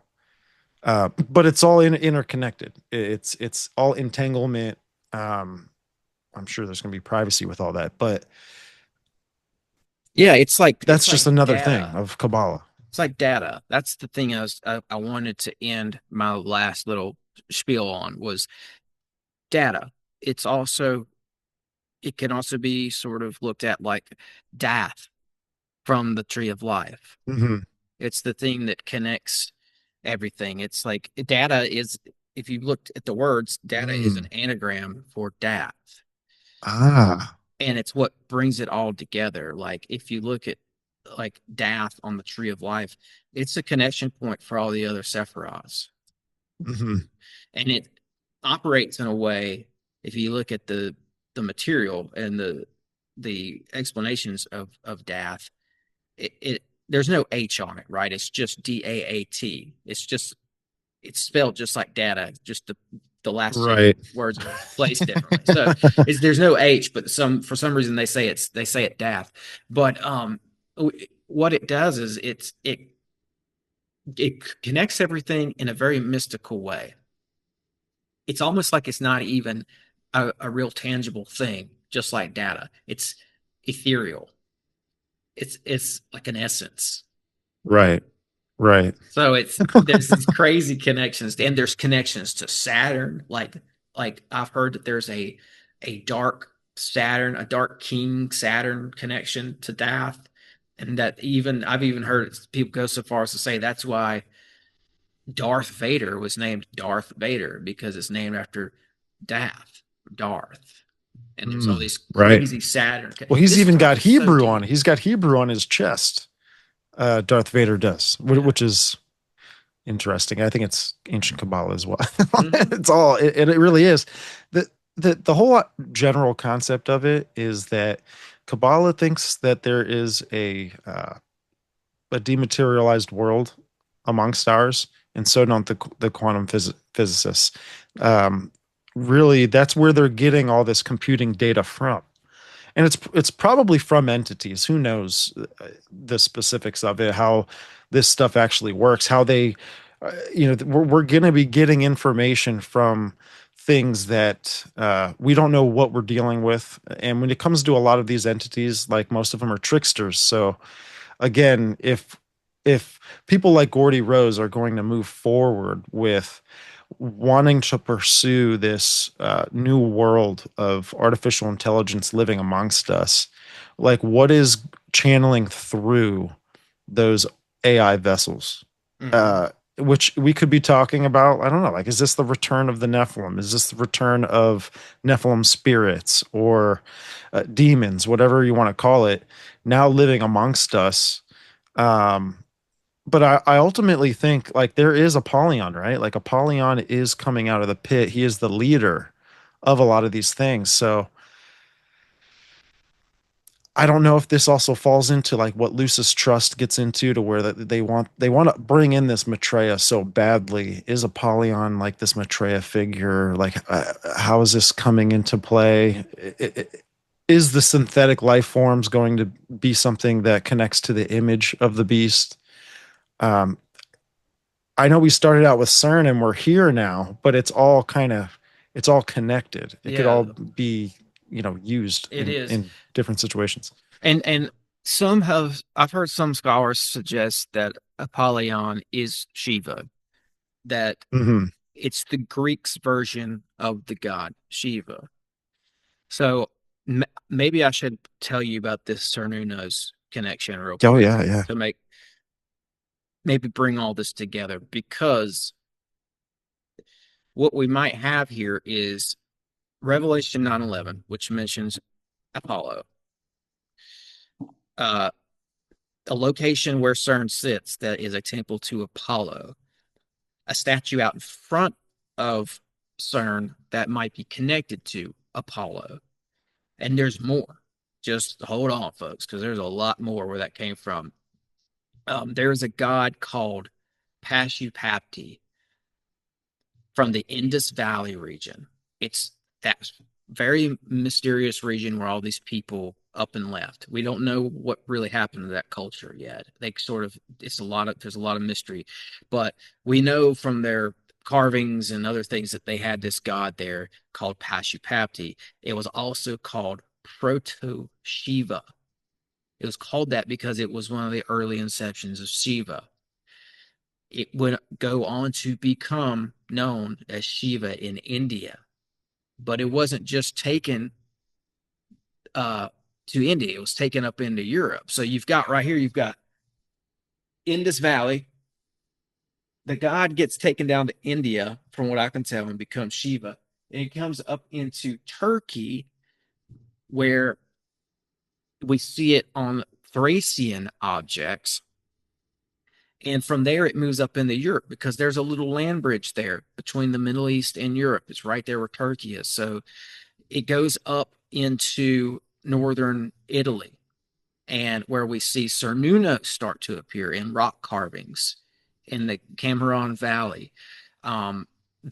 But it's all interconnected. It's all entanglement. Um, I'm sure there's going to be privacy with all that, but Yeah, that's it's just like another thing data. of Kabbalah. It's like data. That's the thing I wanted to end my last little spiel on was data. It's also it can also be sort of looked at like death from the tree of life. Hmm. It's the thing that connects everything. It's like data is, if you looked at the words, data is an Mm. anagram for death. Ah. And it's what brings it all together. Like if you look at like death on the tree of life, it's a connection point for all the other sephiroths. Hmm. And it operates in a way, if you look at the material and the explanations of death, it there's no H on it, right? It's just DAAT. It's spelled just like data, just the last two Right. words are placed differently. So there's no H, but for some reason they say it death. But what it does is it connects everything in a very mystical way. It's almost like it's not even a real tangible thing, just like data. It's ethereal. It's like an essence. Right. Right. So it's there's these crazy connections, and there's connections to Saturn. Like I've heard that there's a dark Saturn, a dark King Saturn connection to Death, and that even I've even heard people go so far as to say that's why Darth Vader was named Darth Vader because it's named after Death, Darth. And there's all Mm. these Right. crazy Saturn. Well, he's This even stuff got is so Hebrew on deep. it. He's got Hebrew on his chest. Darth Vader does, Yeah. which is interesting. I think it's ancient Kabbalah as well. Hmm. It's all, it really is. The, the whole general concept of it is that Kabbalah thinks that there is a dematerialized world amongst ours, and so don't the quantum physicists. Um, Really, that's where they're getting all this computing data from, and it's probably from entities. Who knows the specifics of it, how this stuff actually works, how they, we're going to be getting information from things that we don't know what we're dealing with. And when it comes to a lot of these entities, like most of them are tricksters. So again, if people like Gordy Rose are going to move forward with wanting to pursue this new world of artificial intelligence living amongst us, like what is channeling through those AI vessels? Hmm. Uh, which we could be talking about. I don't know. Like, is this the return of the Nephilim? Is this the return of Nephilim spirits or demons, whatever you want to call it, now living amongst us? Um, but I ultimately think like there is Apollyon, right? Like Apollyon is coming out of the pit. He is the leader of a lot of these things. So I don't know if this also falls into like what Lucis Trust gets into, to where that they want to bring in this Maitreya so badly. Is Apollyon like this Maitreya figure? Like how is this coming into play? Is the synthetic life forms going to be something that connects to the image of the beast? Um, I know we started out with CERN and we're here now, but it's all connected. It could Yeah, all be, used it is. in different situations. And some have I've heard some scholars suggest that Apollyon is Shiva, that Hmm. it's the Greeks' version of the god Shiva. So maybe I should tell you about this Cernunnos connection real Oh quick yeah, yeah. to make maybe bring all this together, because what we might have here is Revelation 9:11, which mentions Apollo, uh, a location where Cern sits that is a temple to Apollo, a statue out in front of Cern that might be connected to Apollo. And there's more. Just hold on, folks, because there's a lot more where that came from. There is a god called Pashupapti, from the Indus Valley region. It's that very mysterious region where all these people up and left. We don't know what really happened to that culture yet. They sort of, there's a lot of mystery, but we know from their carvings and other things that they had this god there called Pashupapti. It was also called Proto Shiva. It was called that because it was one of the early inceptions of Shiva. It would go on to become known as Shiva in India, but it wasn't just taken to India, it was taken up into Europe. So you've got right here, you've got Indus Valley. The god gets taken down to India, from what I can tell, and becomes Shiva. And it comes up into Turkey, where we see it on Thracian objects. And from there, it moves up into Europe because there's a little land bridge there between the Middle East and Europe. It's right there where Turkey is. So it goes up into northern Italy, and where we see Cernunnos start to appear in rock carvings in the Cameron Valley.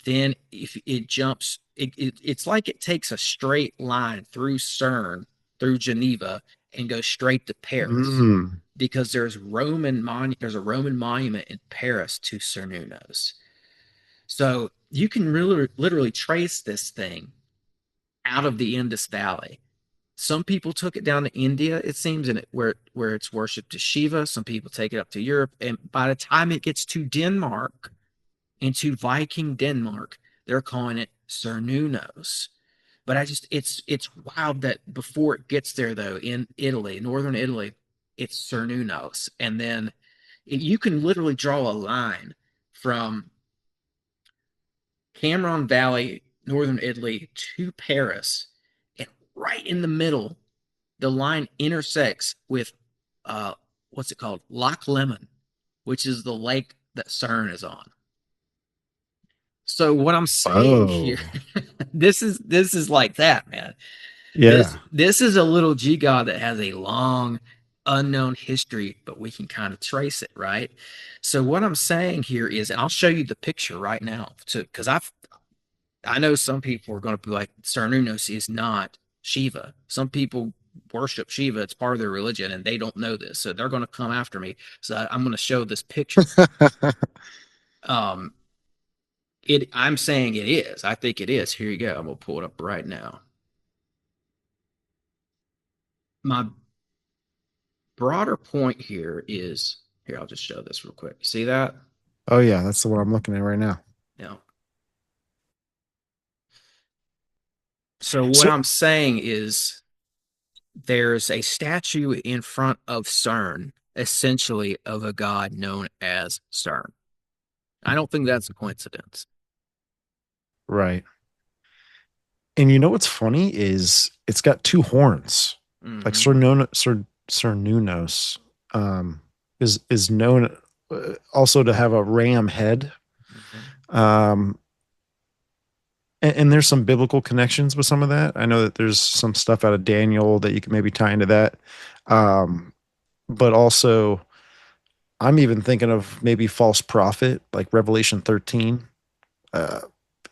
Then if it jumps, it's like it takes a straight line through Cern, through Geneva, and goes straight to Paris Mm. because there's a Roman monument in Paris to Cernunnos. So you can really literally trace this thing out of the Indus Valley. Some people took it down to India, it seems, and where it's worshipped to Shiva. Some people take it up to Europe, and by the time it gets to Denmark, into Viking Denmark, they're calling it Cernunnos. But it's wild that before it gets there, though, in Italy, northern Italy, it's Cernunnos, and then you can literally draw a line from Cameron Valley, northern Italy, to Paris, and right in the middle, the line intersects with what's it called? Loch Lomond, which is the lake that Cern is on. So what I'm saying here, Oh, this is like that, man. This yeah. this is a little G god that has a long unknown history, but we can kind of trace it, right? So what I'm saying here is, and I'll show you the picture right now, because I know some people are going to be like, Cernunnos is not Shiva. Some people worship Shiva; it's part of their religion, and they don't know this, so they're going to come after me. So I'm going to show this picture. Um, I'm saying it is. I think it is. Here you go. I'm gonna pull it up right now. My broader point here is here. I'll just show this real quick. You see that? Oh yeah, that's the one I'm looking at right now. Yeah. So what So, I'm saying is there's a statue in front of Cern, essentially of a god known as Cern. I don't think that's a coincidence. right. And you know what's funny is it's got two horns. Like Hmm. Cernunnos is known also to have a ram head. Hmm. Um, and there's some biblical connections with some of that. I know that there's some stuff out of Daniel that you can maybe tie into that. Um, but also, I'm even thinking of maybe false prophet, like Revelation 13. Uh,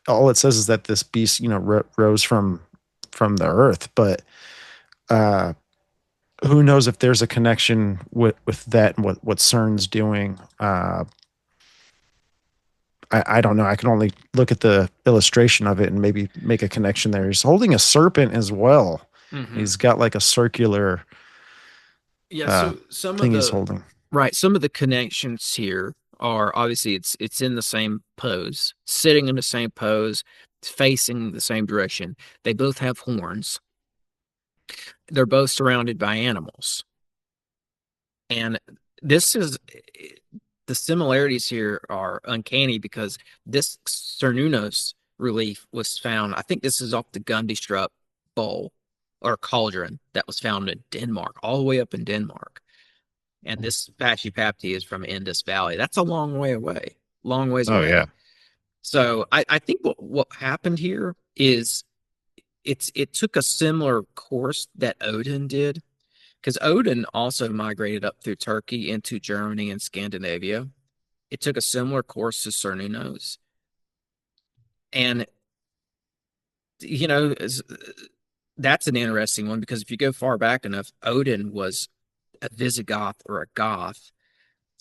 all it says is that this beast, rose from the earth, but uh, who knows if there's a connection with that and what CERN's doing. I don't know. I can only look at the illustration of it and maybe make a connection there. He's holding a serpent as well. Hmm. He's got like a circular Yeah. uh, So some of thing he's the holding. right, some of the connections here are obviously it's in the same pose, sitting in the same pose, facing the same direction. They both have horns. They're both surrounded by animals. And this is the similarities here are uncanny because this Cernunnos relief was found, I think this is off the Gundestrup bowl or cauldron that was found in Denmark, all the way up in Denmark. And this Pachipapti is from Indus Valley. That's a long way away, long ways Oh away. yeah. So I think what happened here is it took a similar course that Odin did, because Odin also migrated up through Turkey into Germany and Scandinavia. It took a similar course to Cernunnos. And you know, that's an interesting one because if you go far back enough, Odin was a Visigoth or a Goth,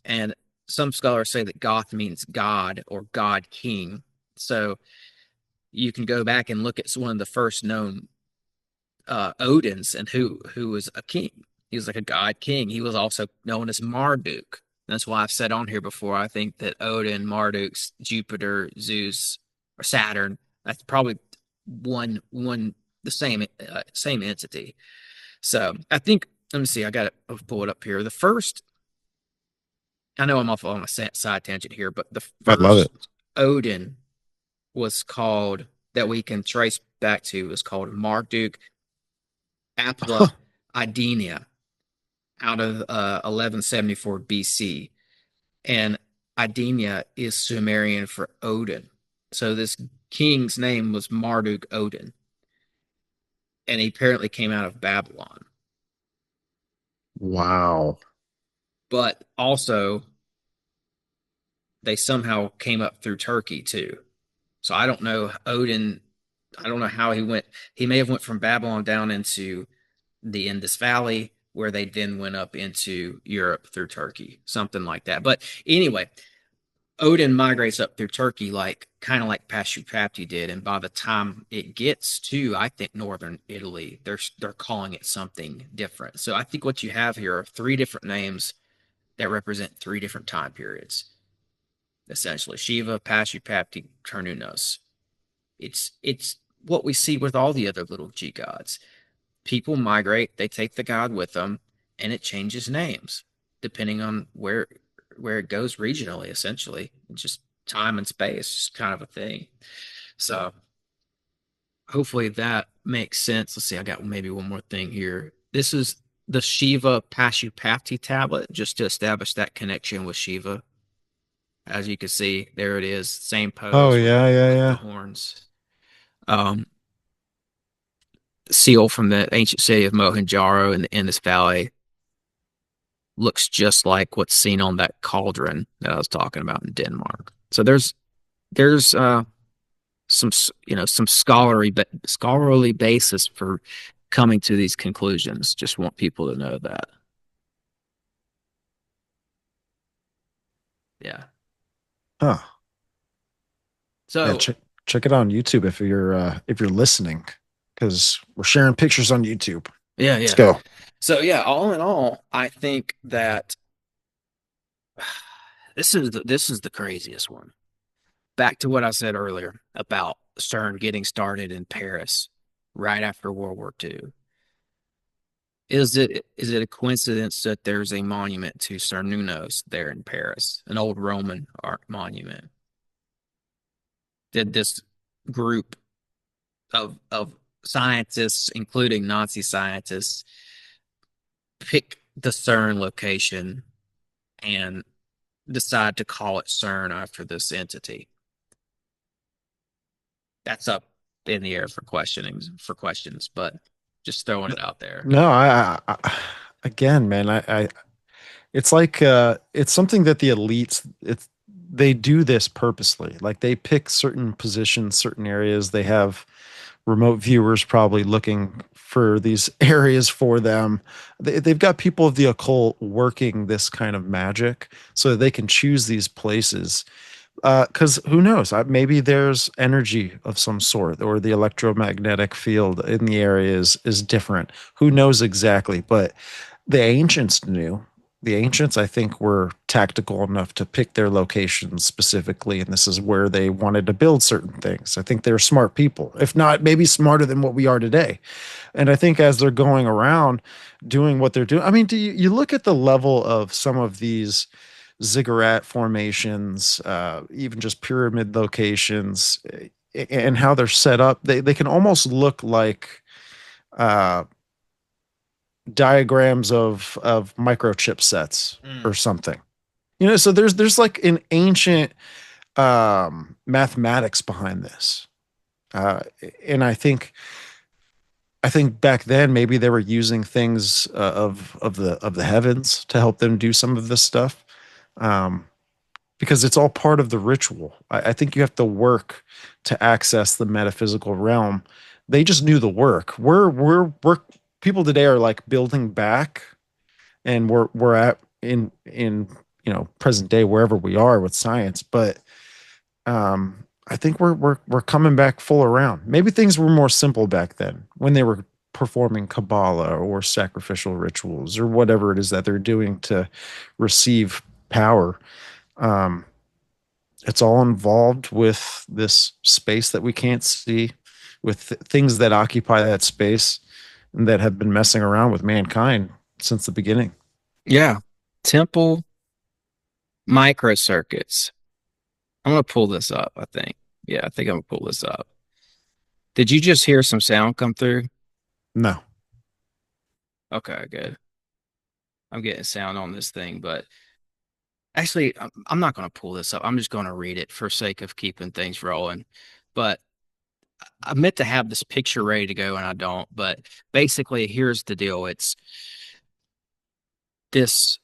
and some scholars say that Goth means God or God King. So you can go back and look at one of the first known Odins and who was a king. He was like a god king. He was also known as Marduk. That's why I've said on here before. I think that Odin, Marduk, Jupiter, Zeus, or Saturn. That's probably one the same entity. So I think. Let me see. I got to pull it up here. The first. I know I'm off on a side tangent here, but the I love first it. Odin was called that we can trace back to was called Marduk Apla Idenia out of 1174 BC. And Idenia is Sumerian for Odin. So this king's name was Marduk Odin. And he apparently came out of Babylon. Wow. But also, they somehow came up through Turkey too. So I don't know Odin. I don't know how he went. He may have went from Babylon down into the Indus Valley, where they then went up into Europe through Turkey, something like that. But anyway, Odin migrates up through Turkey, like kind of like Pashupati did, and by the time it gets to, I think, northern Italy, they're calling it something different. So I think what you have here are three different names that represent three different time periods, essentially Shiva, Pashupati, Cernunnos. It's what we see with all the other little G gods. People migrate, they take the god with them, and it changes names depending on where it goes regionally, essentially. It's just time and space, just kind of a thing. So hopefully that makes sense. Let's see, I got maybe one more thing here. This is the Shiva Pashupati tablet, just to establish that connection with Shiva. As you can see, there it is, same Oh pose yeah, yeah, with the yeah. horns. Um, Seal from the ancient city of Mohenjo in the Indus Valley looks just like what's seen on that cauldron that I was talking about in Denmark. So there's some some scholarly basis for coming to these conclusions. Just want people to know that. Yeah. Huh. Yeah, So check it out on YouTube if you're listening, because we're sharing pictures on YouTube. yeah, Let's yeah. go. So yeah, all in all, I think that this is the craziest one. Back to what I said earlier about Cern getting started in Paris right after World War II. Is it a coincidence that there's a monument to Cernunnos there in Paris, an old Roman art monument? Did this group of scientists, including Nazi scientists, pick the Cern location and decide to call it Cern after this entity? That's up in the air for questions, but just throwing it out there. No, again, man, it's like it's something that the elites they do this purposely. Like they pick certain positions, certain areas. They have remote viewers probably looking for these areas for them. They've got people of the occult working this kind of magic so that they can choose these places. Because who knows? Maybe there's energy of some sort, or the electromagnetic field in the area is different. Who knows exactly? But the ancients knew. The ancients, I think, were tactical enough to pick their locations specifically, and this is where they wanted to build certain things. I think they're smart people, if not maybe smarter than what we are today. And I think as they're going around doing what they're doing, I mean, you look at the level of some of these ziggurat formations, even just pyramid locations, and how they're set up, they can almost look like uh, diagrams of microchip sets or Mm. something. You know, so there's like an ancient mathematics behind this, uh, and I think back then maybe they were using things of the heavens to help them do some of this stuff. Um, because it's all part of the ritual. I think you have to work to access the metaphysical realm. They just knew the work. We're people today are like building back, and we're at in present day wherever we are with science. But I think we're coming back full around. Maybe things were more simple back then when they were performing Kabbalah or sacrificial rituals or whatever it is that they're doing to receive power. Um, it's all involved with this space that we can't see, with things that occupy that space and that have been messing around with mankind since the beginning. Yeah. Temple microcircuits. I'm going to pull this up, I think. Yeah, I think I'm going to pull this up. Did you just hear some sound come through? No. Okay, good. I'm getting sound on this thing, but actually, I'm not going to pull this up. I'm just going to read it for sake of keeping things rolling. But I meant to have this picture ready to go, and I don't. But basically, here's the deal. It's this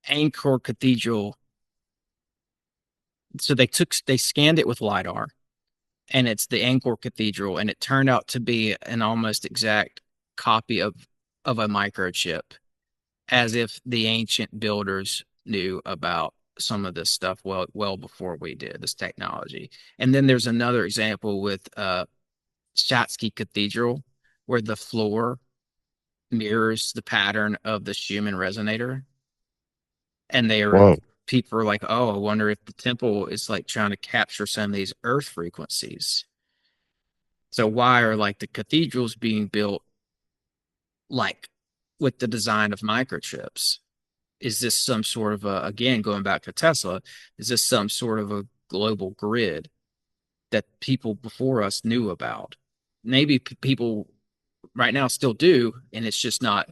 Angkor Cathedral. So they scanned it with LiDAR, and it's the Angkor Cathedral, and it turned out to be an almost exact copy of a microchip, as if the ancient builders knew about some of this stuff well before we did, this technology. And then there's another example with Shatsky Cathedral, where the floor mirrors the pattern of the Schumann resonator. And Whoa. people are like, oh, I wonder if the temple is like trying to capture some of these earth frequencies. So why are like the cathedrals being built like with the design of microchips? Is this some sort of a, again, going back to Tesla, is this some sort of a global grid that people before us knew about? Maybe people right now still do, and it's just not,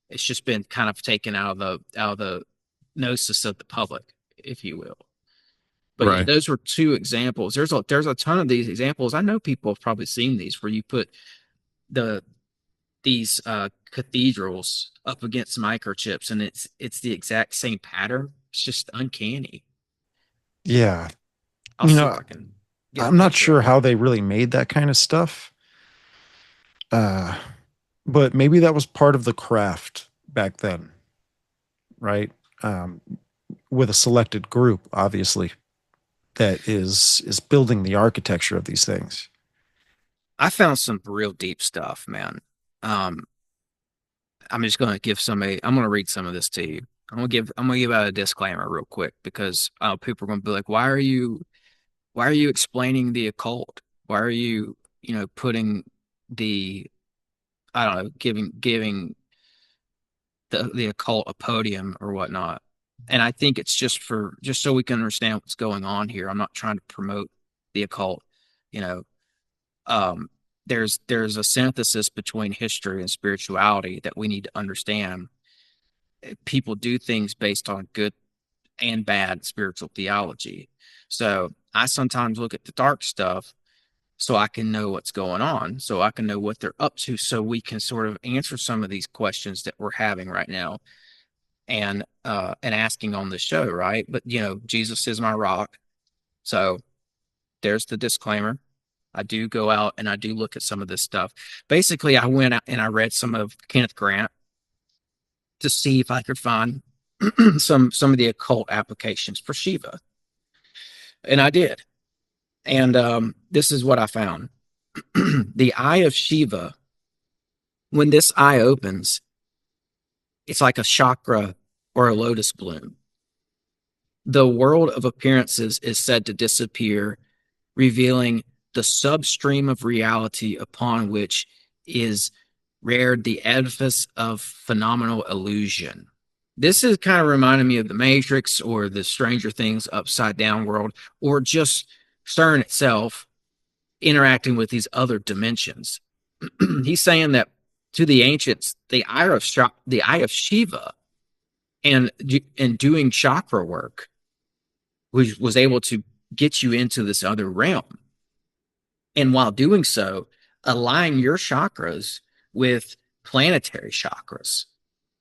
it's just been kind of taken out of the gnosis of the public, if you will. But yeah, Right. those were two examples. There's a ton of these examples. I know people have probably seen these where you put these cathedrals up against microchips, and it's the exact same pattern. It's just uncanny. Yeah. I'll You see if know, I can get a I'm not picture sure of it. how they really made that kind of stuff. Uh, but maybe that was part of the craft back then, right? Um, with a selected group, obviously, that is building the architecture of these things. I found some real deep stuff, man. Um, I'm just gonna give somebody. I'm gonna read some of this to you. I'm gonna give out a disclaimer real quick because people are gonna be like, why are you explaining the occult? Why are you, putting the, I don't know, giving the occult a podium or whatnot? And I think it's just so we can understand what's going on here. I'm not trying to promote the occult, you know. Um, there's a synthesis between history and spirituality that we need to understand. People do things based on good and bad spiritual theology. So I sometimes look at the dark stuff so I can know what's going on, so I can know what they're up to, so we can sort of answer some of these questions that we're having right now and asking on the show, right? But Jesus is my rock. So there's the disclaimer. I do go out and I do look at some of this stuff. Basically, I went out and I read some of Kenneth Grant to see if I could find some of the occult applications for Shiva. And I did. And this is what I found. The eye of Shiva, when this eye opens, it's like a chakra or a lotus bloom. The world of appearances is said to disappear, revealing the substream of reality upon which is reared the edifice of phenomenal illusion. This is kind of reminding me of the Matrix or the Stranger Things upside down world, or just Cern itself interacting with these other dimensions. He's saying that to the ancients, the eye of Shiva and doing chakra work, which was able to get you into this other realm. And while doing so, align your chakras with planetary chakras.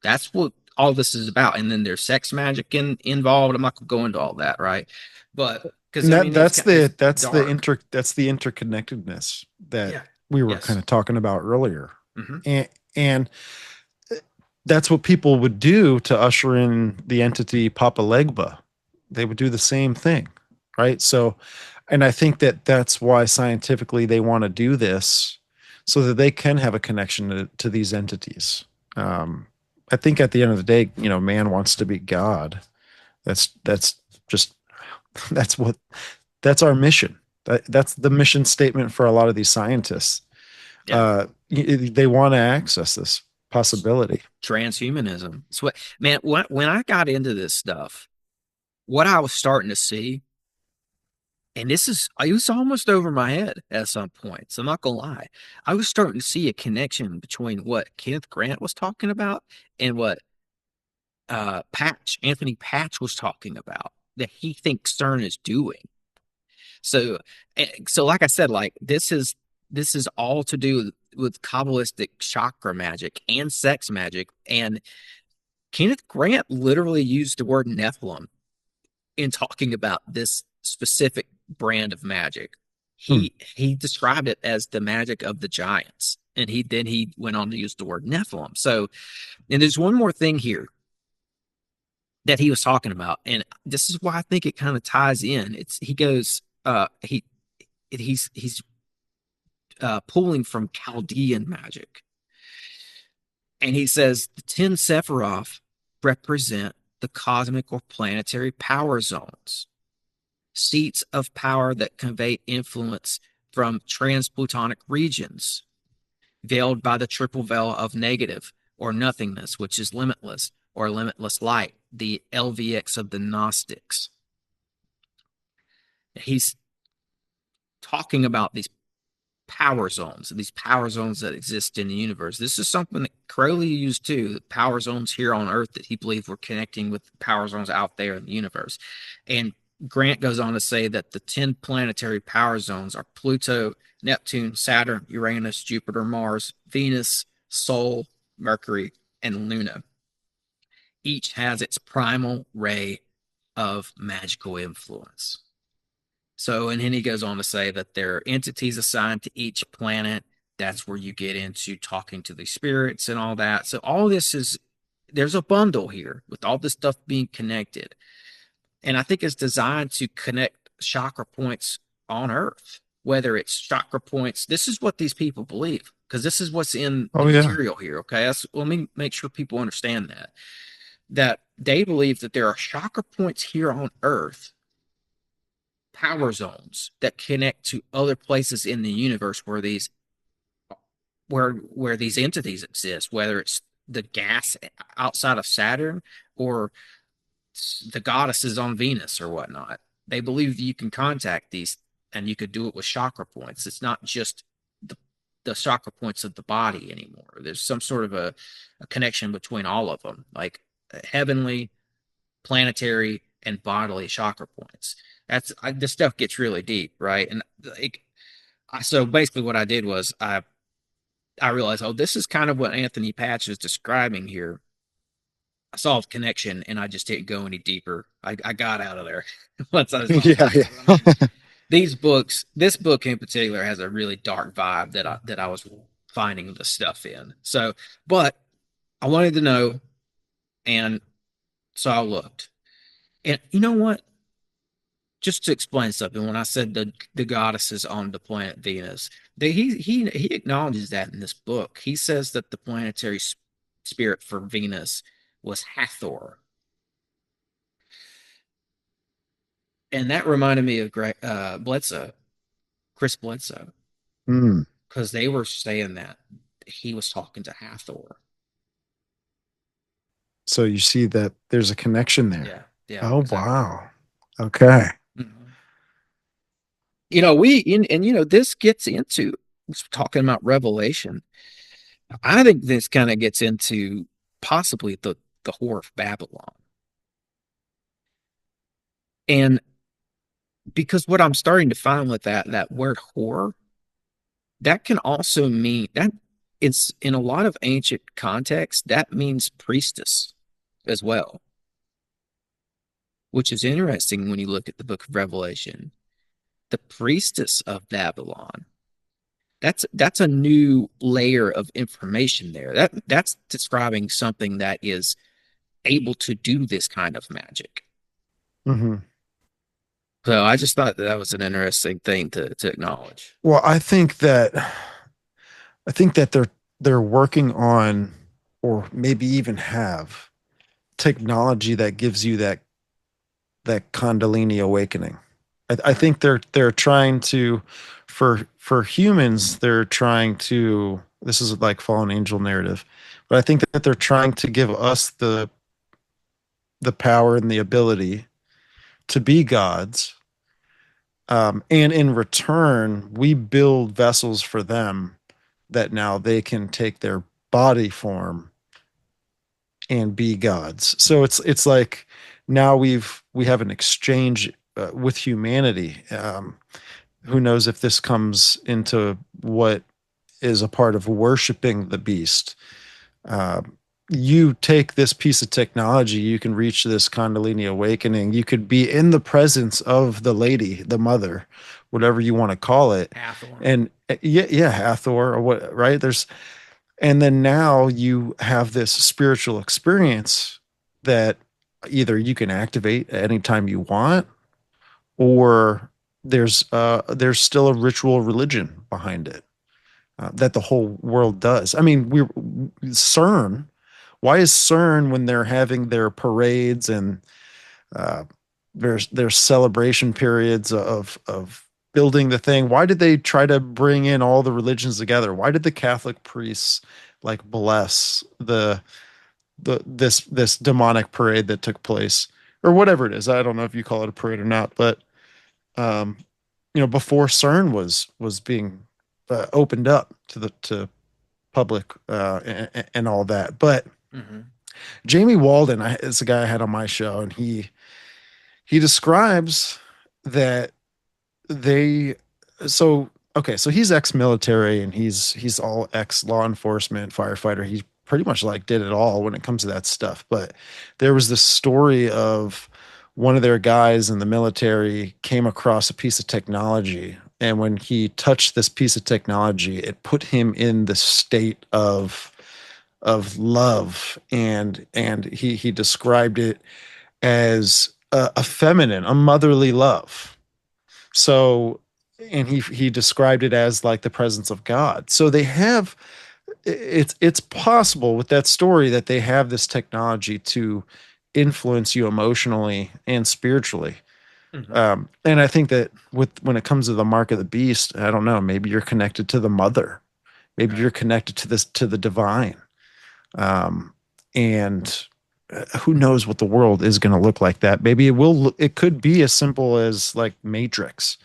That's what all this is about. And then there's sex magic involved. I'm not going to go into all that, right? But because And I mean, that's the dark. that's the interconnectedness that Yeah. we were kind Yes. of talking about earlier. Hmm. And that's what people would do to usher in the entity Papa Legba. They would do the same thing, right? So, and I think that that's why scientifically they want to do this so that they can have a connection to these entities. I think at the end of the day, man wants to be God. That's just that's what that's our mission. That's the mission statement for a lot of these scientists. Yeah. They want to access this possibility. Transhumanism. It's what, man, when I got into this stuff, what I was starting to see, and it was almost over my head at some point. So I'm not gonna lie. I was starting to see a connection between what Kenneth Grant was talking about and what Anthony Patch was talking about that he thinks CERN is doing. So, so like I said, like this is all to do with Kabbalistic chakra magic and sex magic. And Kenneth Grant literally used the word Nephilim in talking about this specific brand of magic. Hmm. He described it as the magic of the giants. And he went on to use the word Nephilim. So, and there's one more thing here that he was talking about, and this is why I think it kind of ties in. It's he goes, he's pulling from Chaldean magic. And he says the 10 Sephiroth represent the cosmic or planetary power zones, seats of power that convey influence from transplutonic regions, veiled by the triple veil of negative or nothingness, which is limitless or limitless light, the LVX of the Gnostics. He's talking about these power zones that exist in the universe. This is something that Crowley used too, the power zones here on Earth that he believed were connecting with power zones out there in the universe. And Grant goes on to say that the 10 planetary power zones are Pluto, Neptune, Saturn, Uranus, Jupiter, Mars, Venus, Sol, Mercury, and Luna. Each has its primal ray of magical influence. So, and then he goes on to say that there are entities assigned to each planet. That's where you get into talking to the spirits and all that. So, all this there's a bundle here with all this stuff being connected. And I think it's designed to connect chakra points on Earth, whether it's chakra points. This is what these people believe, because this is what's in the material here. Okay. Let me make sure people understand that they believe that there are chakra points here on Earth, power zones that connect to other places in the universe where these entities exist, whether it's the gas outside of Saturn or the goddesses on Venus or whatnot. They believe you can contact these and you could do it with chakra points. It's not just the chakra points of the body anymore. There's some sort of a connection between all of them, like heavenly, planetary, and bodily chakra points. This stuff gets really deep, right? And so basically, what I did was I realized, oh, this is kind of what Anthony Patch is describing here. I saw a connection, and I just didn't go any deeper. I got out of there once I saw these books. This book in particular has a really dark vibe that I was finding the stuff in. So, but I wanted to know, and so I looked. And you know what? Just to explain something, when I said the goddesses on the planet Venus, he acknowledges that in this book. He says that the planetary spirit for Venus was Hathor, and that reminded me of Bledsoe, Chris Bledsoe, Mm. because they were saying that he was talking to Hathor. So you see that there's a connection there. Yeah, yeah. Oh, exactly. wow. Okay. Mhm. This gets into talking about Revelation. I think this kind of gets into possibly the Whore of Babylon. And because what I'm starting to find with that word whore, that can also mean that it's in a lot of ancient contexts, that means priestess as well. which is interesting when you look at the book of Revelation. The priestess of Babylon. That's a new layer of information there. That's describing something that is able to do this kind of magic. Hmm. So I just thought that was an interesting thing to acknowledge. Well, I think that they're working on, or maybe even have, technology that gives you that Kundalini awakening. I think they're trying to, for humans, they're trying to. This is like fallen angel narrative, but I think that they're trying to give us the power and the ability to be gods. And in return, we build vessels for them that now they can take their body form and be gods. So it's like now we have an exchange with humanity. Who knows if this comes into what is a part of worshiping the beast? Uh, you take this piece of technology, you can reach this Kundalini awakening. You could be in the presence of the lady, the mother, whatever you want to call it, Hathor. and yeah, yeah, Hathor or what, right? And then now you have this spiritual experience that either you can activate at any time you want, or there's still a ritual religion behind it that the whole world does. I mean, we're CERN. Why is CERN, when they're having their parades and uh, there's celebration periods of building the thing? Why did they try to bring in all the religions together? Why did the Catholic priests like bless this demonic parade that took place, or whatever it is? I don't know if you call it a parade or not, but um, before CERN was being opened up to public and all that. But Mm-hmm. Jamie Walden is the guy I had on my show, and he describes that they so okay, so he's ex-military and he's all ex-law enforcement, firefighter. He pretty much like did it all when it comes to that stuff. But there was this story of one of their guys in the military came across a piece of technology, and when he touched this piece of technology, it put him in the state of love, and he described it as a feminine, a motherly love. So, and he described it as like the presence of God. So they have, it's possible with that story that they have this technology to influence you emotionally and spiritually. Mm-hmm. And I think that when it comes to the mark of the beast, I don't know, maybe you're connected to the mother, maybe Right. you're connected to the divine. And who knows what the world is going to look like that. Maybe it could be as simple as like Matrix.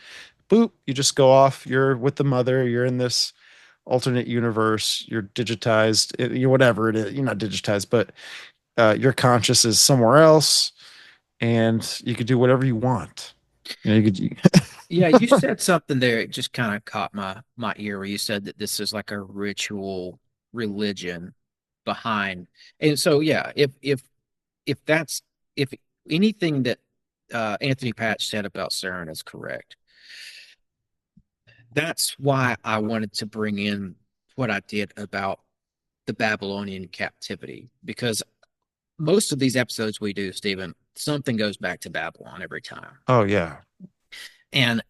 Boop, you just go off, you're with the mother, you're in this alternate universe, you're digitized, you're whatever it is, you're not digitized, but your conscious is somewhere else, and you could do whatever you want. Yeah, you said something there. It just kind of caught my ear where you said that this is like a ritual religion behind. And so yeah, if that's if anything that Anthony Patch said about CERN is correct, that's why I wanted to bring in what I did about the Babylonian captivity, because most of these episodes we do, Stephen, something goes back to Babylon every time. Oh yeah. And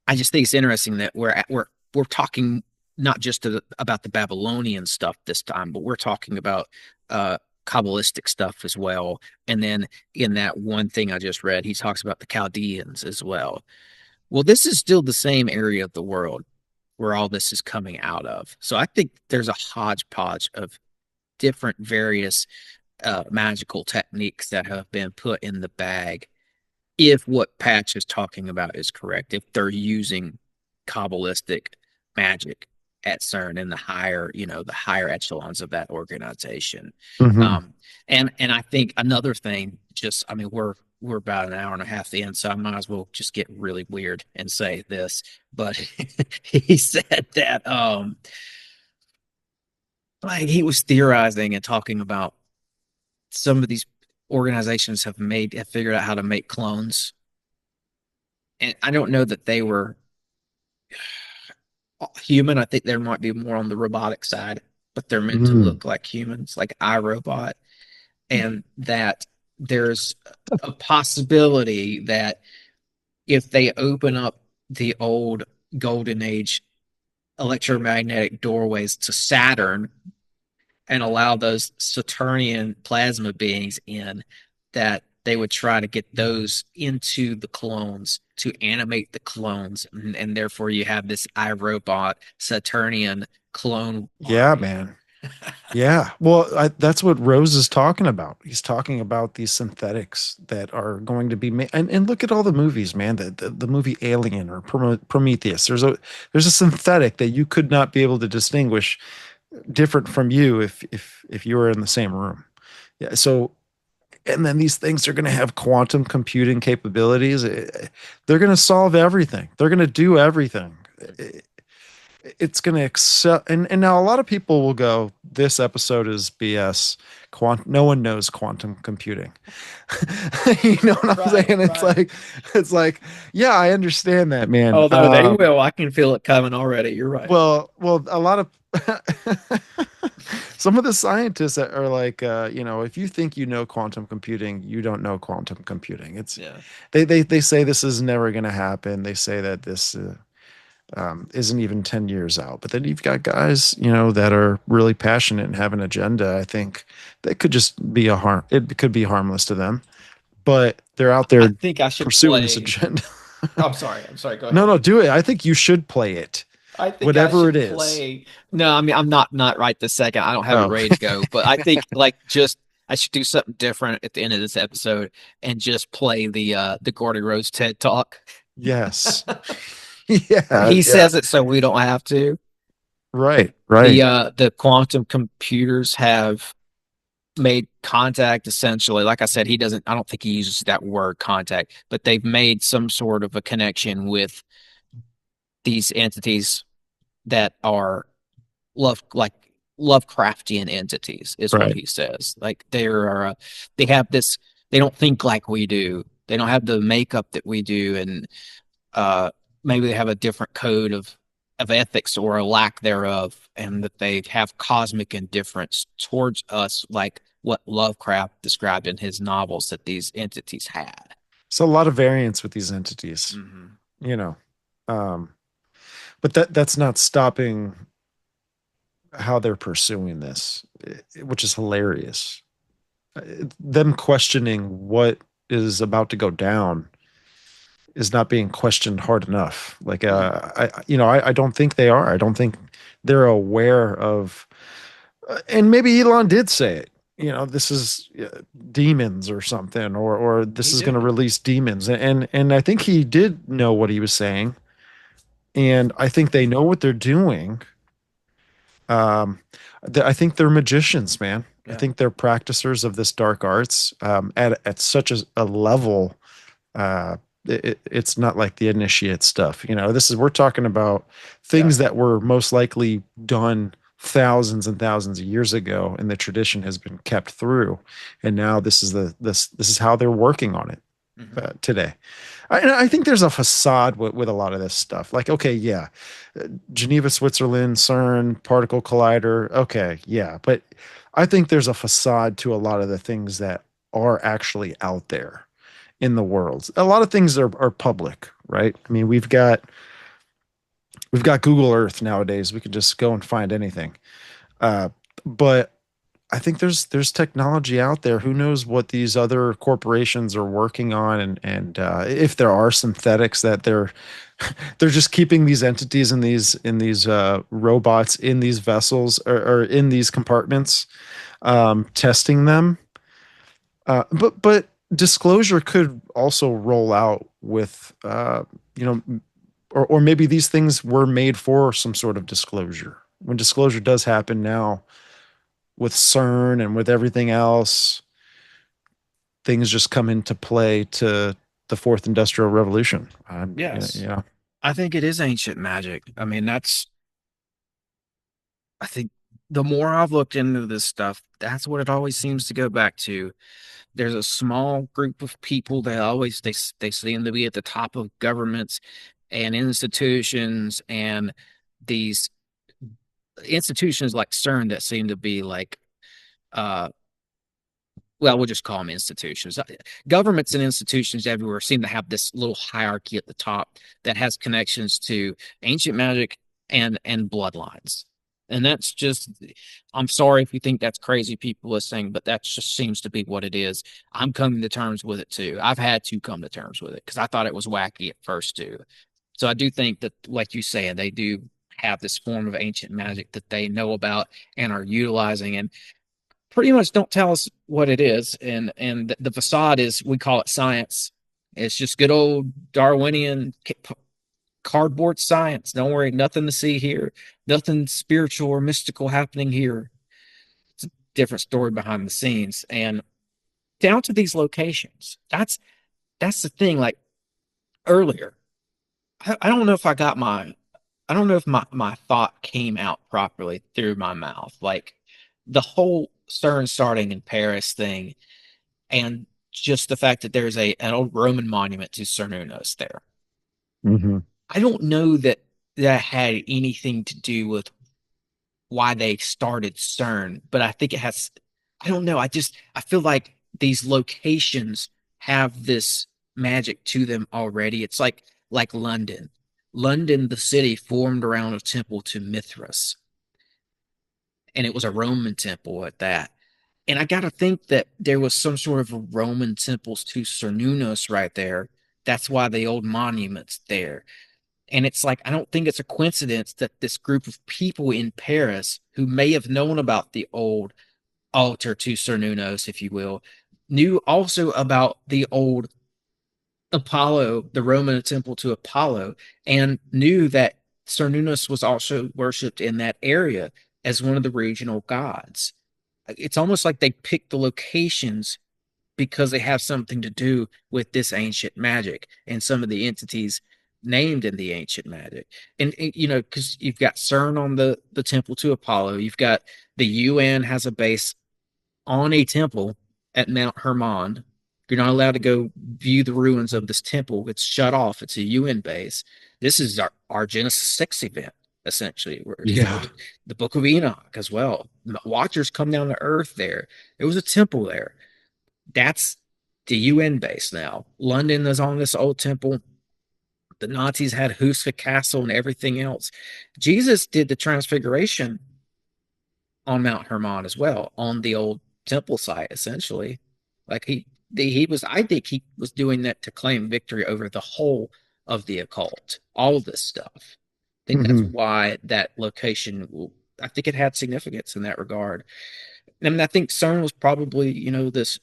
I just think it's interesting that we're talking not just about the Babylonian stuff this time, but we're talking about Kabbalistic stuff as well. And then in that one thing I just read, he talks about the Chaldeans as well. Well, this is still the same area of the world where all this is coming out of. So I think there's a hodgepodge of different various magical techniques that have been put in the bag, if what Patch is talking about is correct, if they're using Kabbalistic magic at CERN in the higher echelons of that organization. Hmm. Um, and I think another thing, just I mean, we're about an hour and a half in, so I might as well just get really weird and say this. But he said that like he was theorizing and talking about some of these organizations have figured out how to make clones. And I don't know that they were human. I think there might be more on the robotic side, but they're meant to Mm. look like humans, like iRobot, and that there's a possibility that if they open up the old golden age electromagnetic doorways to Saturn and allow those Saturnian plasma beings in, that they would try to get those into the clones to animate the clones, and therefore you have this iRobot Saturnian clone Yeah, army. man. Yeah. Well, that's what Rose is talking about. He's talking about these synthetics that are going to be made. And look at all the movies, man. The movie Alien or Prometheus. There's a synthetic that you could not be able to distinguish different from you if you were in the same room. Yeah. So, and then these things are going to have quantum computing capabilities. They're going to solve everything. They're going to do everything. It's going to excel. And now a lot of people will go, this episode is BS. No one knows quantum computing. You know what I'm Right, saying? right. It's like, yeah, I understand that, man. Although they will, I can feel it coming already. You're right. Well, a lot of some of the scientists are like, if you think you know quantum computing, you don't know quantum computing. Yeah. They say this is never going to happen. They say that this isn't even 10 years out. But then you've got guys, that are really passionate and have an agenda. I think that could just be it could be harmless to them, but they're out I there think I should pursuing this play. agenda. I'm sorry. I'm sorry. Go No, ahead. no, do it. I think you should play it, I think I whatever it should is. play. No, I mean I'm not right this second. I don't have it Oh, ready to go, but I think like just I should do something different at the end of this episode and just play the Gordy Rose TED Talk. yes. Yeah, He yeah. says it so we don't have to. Right, right, The quantum computers have made contact essentially. Like I said, he doesn't I don't think he uses that word contact, but they've made some sort of a connection with these entities that are like Lovecraftian entities is what right. he says. Like they have this they don't think like we do. They don't have the makeup that we do, and uh maybe they have a different code of ethics or a lack thereof, and that they have cosmic indifference towards us, like what Lovecraft described in his novels that these entities had. So a lot of variance with these entities, Mm-hmm. you know. Um, but that's not stopping how they're pursuing this, which is hilarious. Them questioning what is about to go down is not being questioned hard enough. Like, I don't think they are. I don't think they're aware of, and maybe Elon did say it. This is demons or something, or this He is going to did. release demons, and I think he did know what he was saying, and I think they know what they're doing. Um, I think they're magicians, man. I Yeah. think they're practicers of this dark arts at such a level. Uh, it's not like the initiate stuff. We're talking about Yeah. things that were most likely done thousands and thousands of years ago, and the tradition has been kept through. And now this is how they're working on it Mm-hmm. today. I think there's a facade with a lot of this stuff. Like, okay, yeah, Geneva, Switzerland, CERN, particle collider. Okay, yeah, but I think there's a facade to a lot of the things that are actually out there in the world. A lot of things are public, right? I mean, we've got Google Earth nowadays. We can just go and find anything. But I think there's technology out there. Who knows what these other corporations are working on, and if there are synthetics that they're just keeping these entities in these robots in these vessels or in these compartments, testing them. But disclosure could also roll out with you know, or maybe these things were made for some sort of disclosure. When disclosure does happen now with CERN and with everything else, things just come into play to the fourth industrial revolution. Yes. Yeah. I think it is ancient magic. I mean, I think the more I've looked into this stuff, that's what it always seems to go back to. There's a small group of people that always they seem to be at the top of governments and institutions, and these institutions like CERN that seem to be like uh well, we'll just call them institutions. Governments and institutions everywhere seem to have this little hierarchy at the top that has connections to ancient magic and bloodlines. And that's just, I'm sorry if you think that's crazy, people listening, but that just seems to be what it is. I'm coming to terms with it too. I've had to come to terms with it because I thought it was wacky at first too. So I do think that, like you said, they do have this form of ancient magic that they know about and are utilizing. And pretty much don't tell us what it is. And the facade is, we call it science. It's just good old Darwinian cardboard science. Don't worry, nothing to see here, nothing spiritual or mystical happening here. It's a different story behind the scenes. And down to these locations. That's the thing. Like earlier, I don't know if I don't know if my thought came out properly through my mouth. Like the whole CERN starting in Paris thing, and just the fact that there's an old Roman monument to Cernunnos there. Hmm. I don't know that that had anything to do with why they started CERN, but I think it has. I don't know. I feel like these locations have this magic to them already. It's like London. London, the city, formed around a temple to Mithras, and it was a Roman temple at that. And I got to think that there was some sort of a Roman temples to Cernunnos right there. That's why the old monument's there. And it's like, I don't think it's a coincidence that this group of people in Paris who may have known about the old altar to Cernunnos, if you will, knew also about the old Apollo, the Roman temple to Apollo, and knew that Cernunnos was also worshipped in that area as one of the regional gods. It's almost like they picked the locations because they have something to do with this ancient magic and some of the entities named in the ancient magic. And you know, because you've got CERN on the temple to Apollo, you've got the UN has a base on a temple at Mount Hermon. You're not allowed to go view the ruins of this temple. It's shut off. It's a UN base. This is our Genesis 6 event, essentially. Where Yeah. the Book of Enoch as well. Watchers come down to Earth there. There was a temple there. That's the UN base now. London is on this old temple. The Nazis had Huska Castle and everything else. Jesus did the transfiguration on Mount Hermon as well, on the old temple site, essentially. Like he was, I think he was doing that to claim victory over the whole of the occult, all of this stuff. I think that's Hmm. why that location, I think it had significance in that regard. I mean, I think CERN was probably, you know, this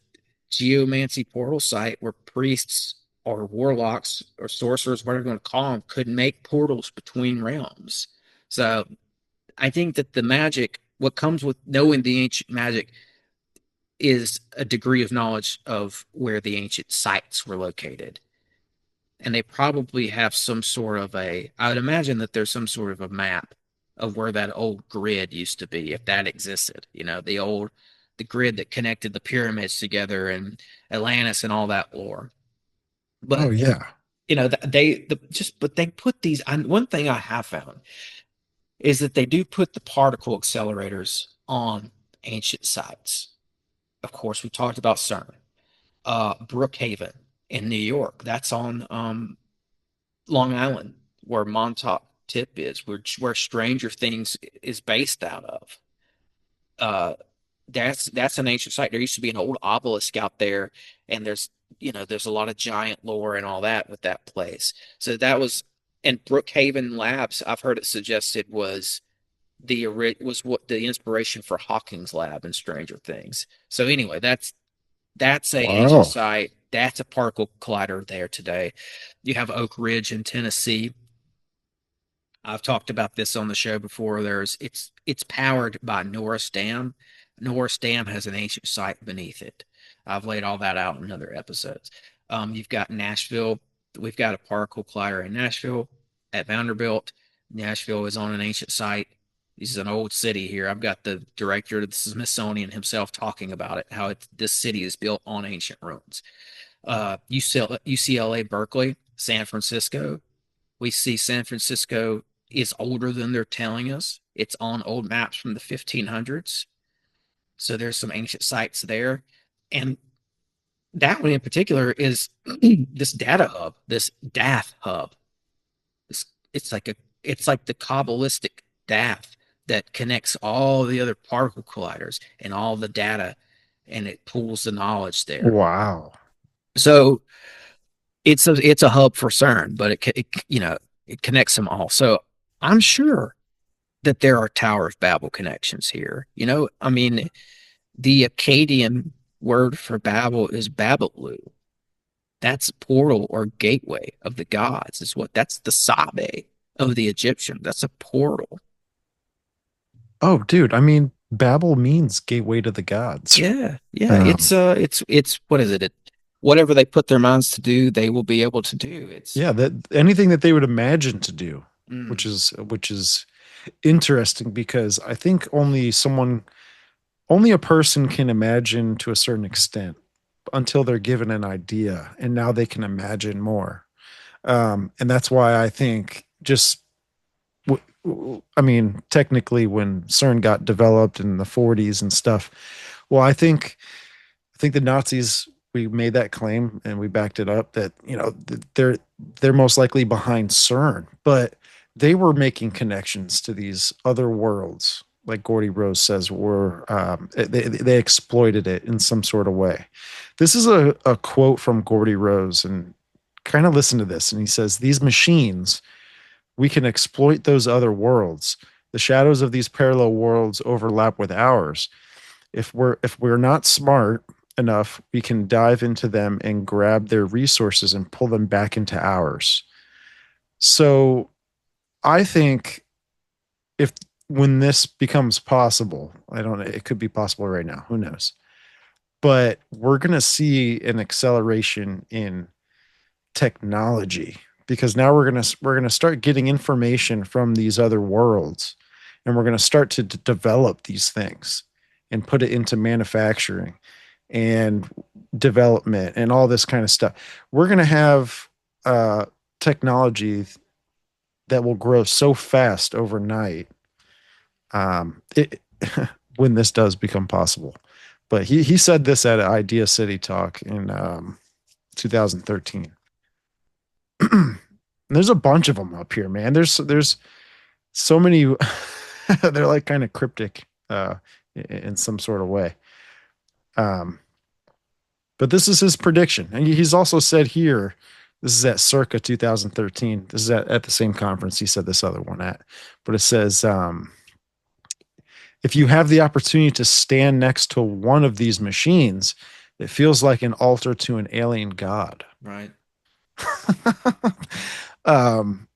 geomancy portal site where priests or warlocks or sorcerers, whatever you want to call them, could make portals between realms. So I think that the magic, what comes with knowing the ancient magic, is a degree of knowledge of where the ancient sites were located. And they probably have some sort of I would imagine that there's some sort of a map of where that old grid used to be, if that existed. You know, the grid that connected the pyramids together and Atlantis and all that lore. Oh But yeah. you know, but they put these. One thing I have found is that they do put the particle accelerators on ancient sites. Of course, we talked about CERN, Brookhaven in New York. That's on Long Island, where Montauk Tip is, where Stranger Things is based out of. Uh, that's an ancient site. There used to be an old obelisk out there, and there's a lot of giant lore and all that with that place. So that was, and Brookhaven Labs, I've heard it suggested was what the inspiration for Hawking's lab in Stranger Things. So anyway, that's a ancient Wow. site. That's a particle collider there today. You have Oak Ridge in Tennessee. I've talked about this on the show before. It's powered by Norris Dam. Norris Dam has an ancient site beneath it. I've laid all that out in other episodes. You've got Nashville. We've got a particle collider in Nashville at Vanderbilt. Nashville is on an ancient site. This is an old city here. I've got the director of the Smithsonian himself talking about it, how this city is built on ancient ruins. UCLA, Berkeley, San Francisco. We see San Francisco is older than they're telling us. It's on old maps from the 1500s. So there's some ancient sites there. And that one in particular is this data hub, this DAF hub. It's, it's like a it's like the Kabbalistic DAF that connects all the other particle colliders and all the data, and it pulls the knowledge there. Wow. So it's a hub for Cern, but it connects them all. So I'm sure that there are Tower of Babel connections here. I mean, the Akkadian word for Babel is Babalu. That's portal or gateway of the gods, is what that's the Sabe of the Egyptian. That's a portal. Oh, dude, I mean, Babel means gateway to the gods. Yeah, yeah. Um, It's what is it? Whatever they put their minds to do, they will be able to do. It's yeah, that anything that they would imagine to do, mm, which is interesting because I think only a person can imagine to a certain extent until they're given an idea, and now they can imagine more. And that's why I think I mean, technically, when CERN got developed in the 40s and stuff, well, I think the Nazis, we made that claim and we backed it up that they're most likely behind CERN, but they were making connections to these other worlds, like Gordy Rose says, were they exploited it in some sort of way. This is a quote from Gordy Rose, and kind of listen to this. And he says, "These machines, we can exploit those other worlds. The shadows of these parallel worlds overlap with ours. If we're not smart enough, we can dive into them and grab their resources and pull them back into ours." So I think if when this becomes possible, I don't know, it could be possible right now, who knows? But we're going to see an acceleration in technology because now we're going to start getting information from these other worlds, and we're going to start to develop these things and put it into manufacturing and development and all this kind of stuff. We're going to have technology that will grow so fast overnight, it, when this does become possible. But he said this at Idea City Talk in 2013. There's a bunch of them up here, man. There's so many. They're like kind of cryptic in some sort of way. But this is his prediction, and he's also said here. This is at circa 2013. This is at the same conference he said this other one at. But it says, if you have the opportunity to stand next to one of these machines, it feels like an altar to an alien god. right. um,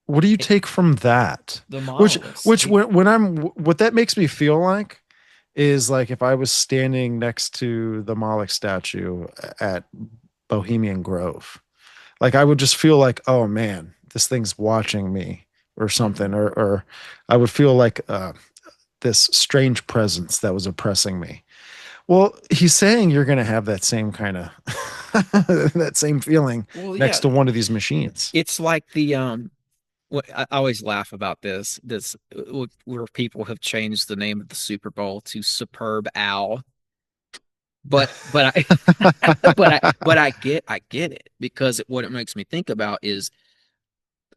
what do you take from that? The Which, monoliths. which what that makes me feel like is like if I was standing next to the Moloch statue at Bohemian Grove, like I would just feel like, oh man, this thing's watching me or something, or I would feel like this strange presence that was oppressing me. Well, he's saying you're going to have that same kind of that same feeling Well, next yeah, to one of these machines. it's like the I always laugh about where people have changed the name of the Super Bowl to Superb Owl. But I but I get it because what it makes me think about is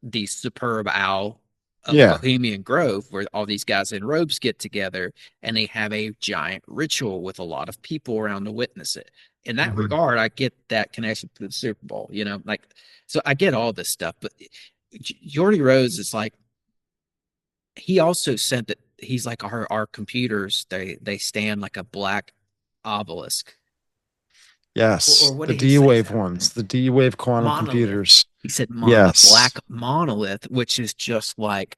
the Superb Owl of Yeah. Bohemian Grove, where all these guys in robes get together and they have a giant ritual with a lot of people around to witness it. In that Mhm. regard, I get that connection to the Super Bowl, like so I get all this stuff, but Jordy Rose is like he also said that he's like our computers, they stand like a black obelisk. Or Yes, what the did he say D-Wave exactly? ones, the D-Wave quantum Monolith. computers. He said a Yes. black monolith, which is just like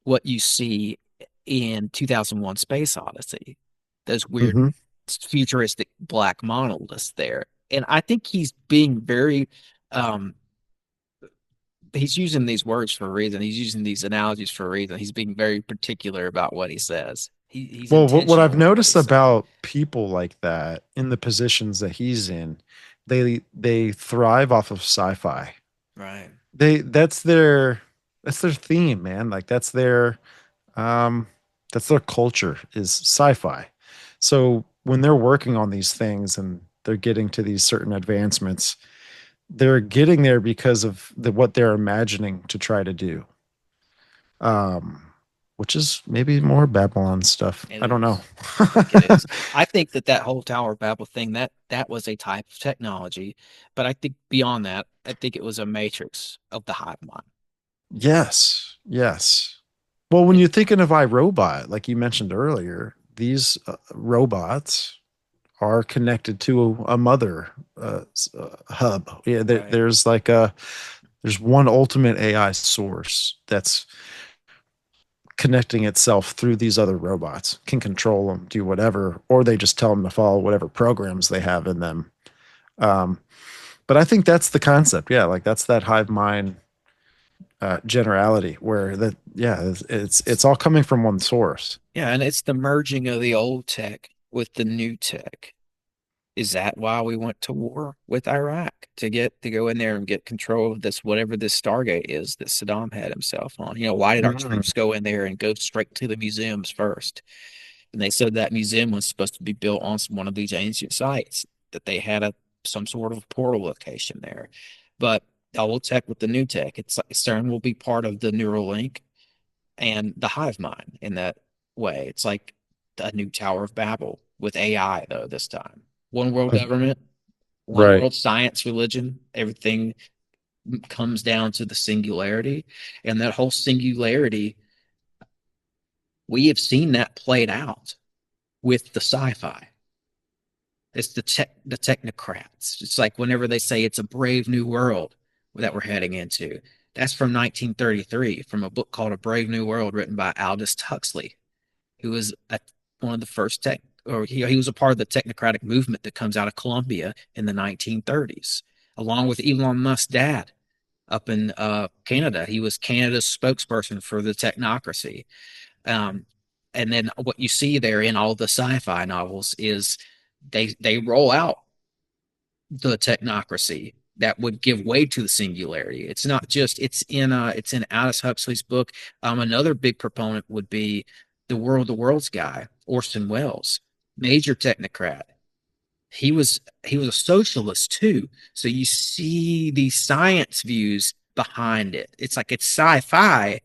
what you see in 2001 Space Odyssey. Those weird Hmm. futuristic black monoliths there. And I think he's being very um he's using these words for a reason. He's using these analogies for a reason. He's being very particular about what he says. He's Well, what I've intentional in what noticed he's saying. about people like that in the positions that he's in, they thrive off of sci-fi. Right. They that's their theme, man. Like um that's their culture is sci-fi. So when they're working on these things and they're getting to these certain advancements, they're getting there because of what they're imagining to try to do. Um which is maybe more Babylon stuff. It I don't know. is. I think it is. I think that that whole Tower of Babel thing, that was a type of technology, but I think beyond that, I think it was a matrix of the hive mind. Yes. Yes. Well, when It, you're thinking of iRobot, like you mentioned earlier, these robots are connected to a mother hub. Yeah, right. there's one ultimate AI source that's connecting itself through these other robots, can control them, do whatever, or they just tell them to follow whatever programs they have in them. Um, but I think that's the concept. Yeah, like that's that hive mind generality where that yeah it's all coming from one source. Yeah, and it's the merging of the old tech with the new tech. Is that why we went to war with Iraq to go in there and get control of this whatever this Stargate is that Saddam had himself on? You know, why did our Mm, troops go in there and go straight to the museums first? And they said that museum was supposed to be built on one of these ancient sites, that they had a some sort of portal location there. But the old tech with the new tech, it's like CERN will be part of the neural link and the hive mind in that way. It's like a new Tower of Babel with AI though this time. One world government, one right. world science, religion, everything comes down to the singularity. And that whole singularity, we have seen that played out with the sci-fi. It's the technocrats. It's like whenever they say it's a brave new world that we're heading into. That's from 1933, from a book called A Brave New World, written by Aldous Huxley, who was one of the first or he was a part of the technocratic movement that comes out of Colombia in the 1930s, along with Elon Musk's dad up in Canada. He was Canada's spokesperson for the technocracy. Um, and then what you see there in all the sci-fi novels is they roll out the technocracy that would give way to the singularity. It's not just it's in Aldous Huxley's book. Another big proponent would be the world's guy, Orson Welles, major technocrat. He was a socialist too. So you see these science views behind it. It's like it's sci-fi,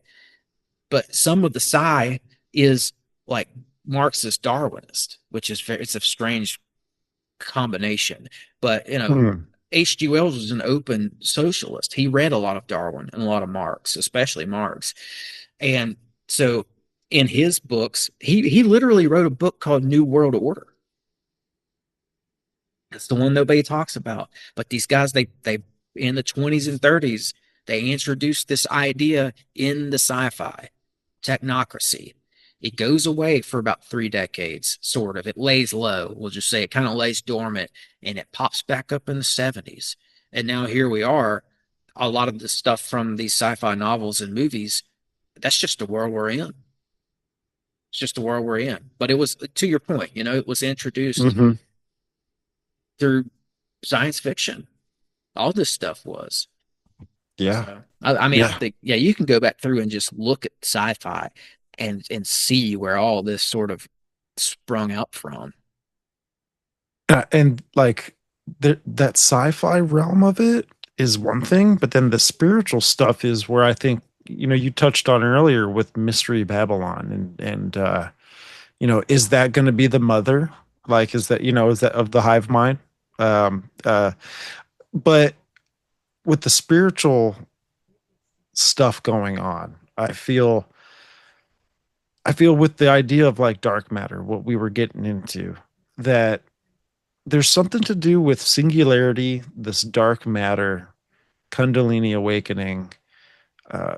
but some of the sci is like Marxist Darwinist, which is it's a strange combination. But Hmm. H.G. Wells was an open socialist. He read a lot of Darwin and a lot of Marx, especially Marx. And so in his books, he literally wrote a book called New World Order. It's the one nobody talks about. But these guys, they in the 20s and 30s, they introduced this idea in the sci-fi technocracy. It goes away for about 3 decades, sort of. It lays low. We'll just say it kind of lays dormant and it pops back up in the 70s. And now here we are. A lot of the stuff from these sci-fi novels and movies, that's just the world we're in. It's just the world we're in. But it was, to your point, it was introduced Hmm. through science fiction. All this stuff was. Yeah. So I mean, I Yeah. think yeah, you can go back through and just look at sci-fi and see where all this sort of sprung up from. And like that sci-fi realm of it is one thing, but then the spiritual stuff is where I think, you touched on earlier with Mystery Babylon and is that going to be the mother? Like, is that of the hive mind? Um, uh, but with the spiritual stuff going on, I feel with the idea of like dark matter, what we were getting into, that there's something to do with singularity, this dark matter, Kundalini awakening, uh,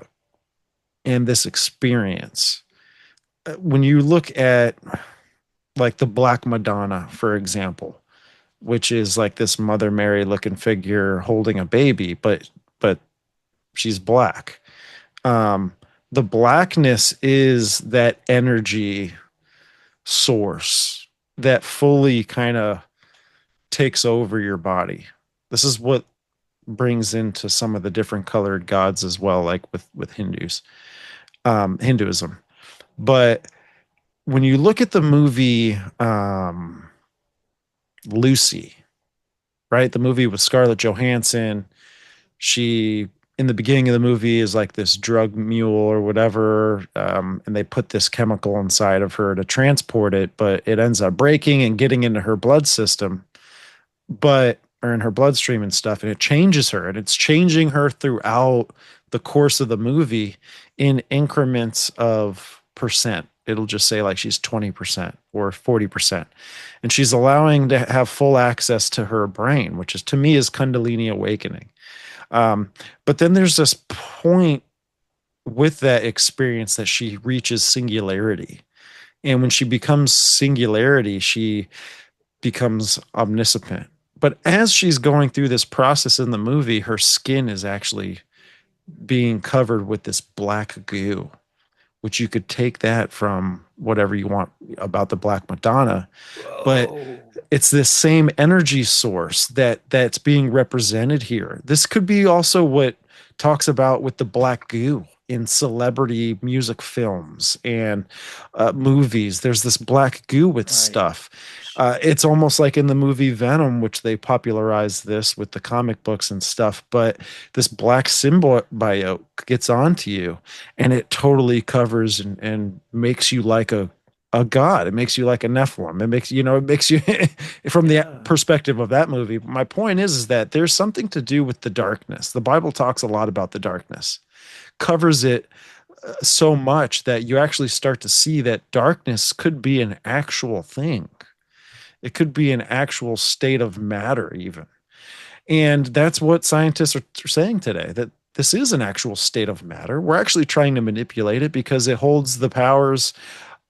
and this experience. When you look at like the Black Madonna, for example, which is like this Mother Mary looking figure holding a baby, but She's black. The blackness is that energy source that fully kind of takes over your body. This is what brings into some of the different colored gods as well, like with Hinduism. But when you look at the movie Lucy, right? The movie with Scarlett Johansson, she in the beginning of the movie is like this drug mule or whatever, and they put this chemical inside of her to transport it, but it ends up breaking and getting into her blood system, but or in her bloodstream and stuff, and it changes her, and it's changing her throughout the course of the movie in increments of percent. It'll just say like she's 20% or 40%. And she's allowing to have full access to her brain, which is to me is Kundalini awakening. But then there's this point with that experience that she reaches singularity. And when she becomes singularity, she becomes omniscient. But as she's going through this process in the movie, her skin is actually being covered with this black goo, which you could take that from whatever you want about the Black Madonna. But Whoa. it's this same energy source that's being represented here. This could be also what talks about with the black goo in celebrity music films and movies. There's this black goo with stuff. It's almost like in the movie Venom, which they popularized this with the comic books and stuff. But this black symbiote gets onto you, and it totally covers and makes you like a god. It makes you like a Nephilim. It makes you from the perspective of that movie. My point is that there's something to do with the darkness. The Bible talks a lot about the darkness, covers it so much that you actually start to see that darkness could be an actual thing. It could be an actual state of matter even. And that's what scientists are saying today, that this is an actual state of matter. We're actually trying to manipulate it because it holds the powers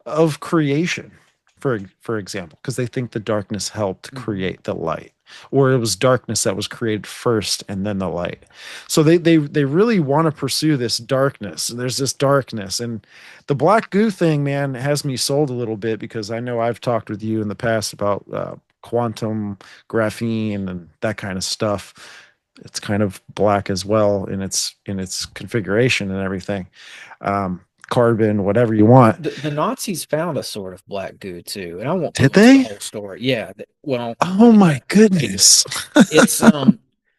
of creation, for example, because they think the darkness helped create the light, or it was darkness that was created first and then the light. So they really want to pursue this darkness. There's this darkness, and the black goo thing, man, has me sold a little bit, because I know I've talked with you in the past about quantum graphene and that kind of stuff. It's kind of black as well in its configuration and everything. Carbon, whatever you want. The Nazis found a sort of black goo too, and I won't Did go into they? the whole story. Yeah, well, Oh my goodness. it's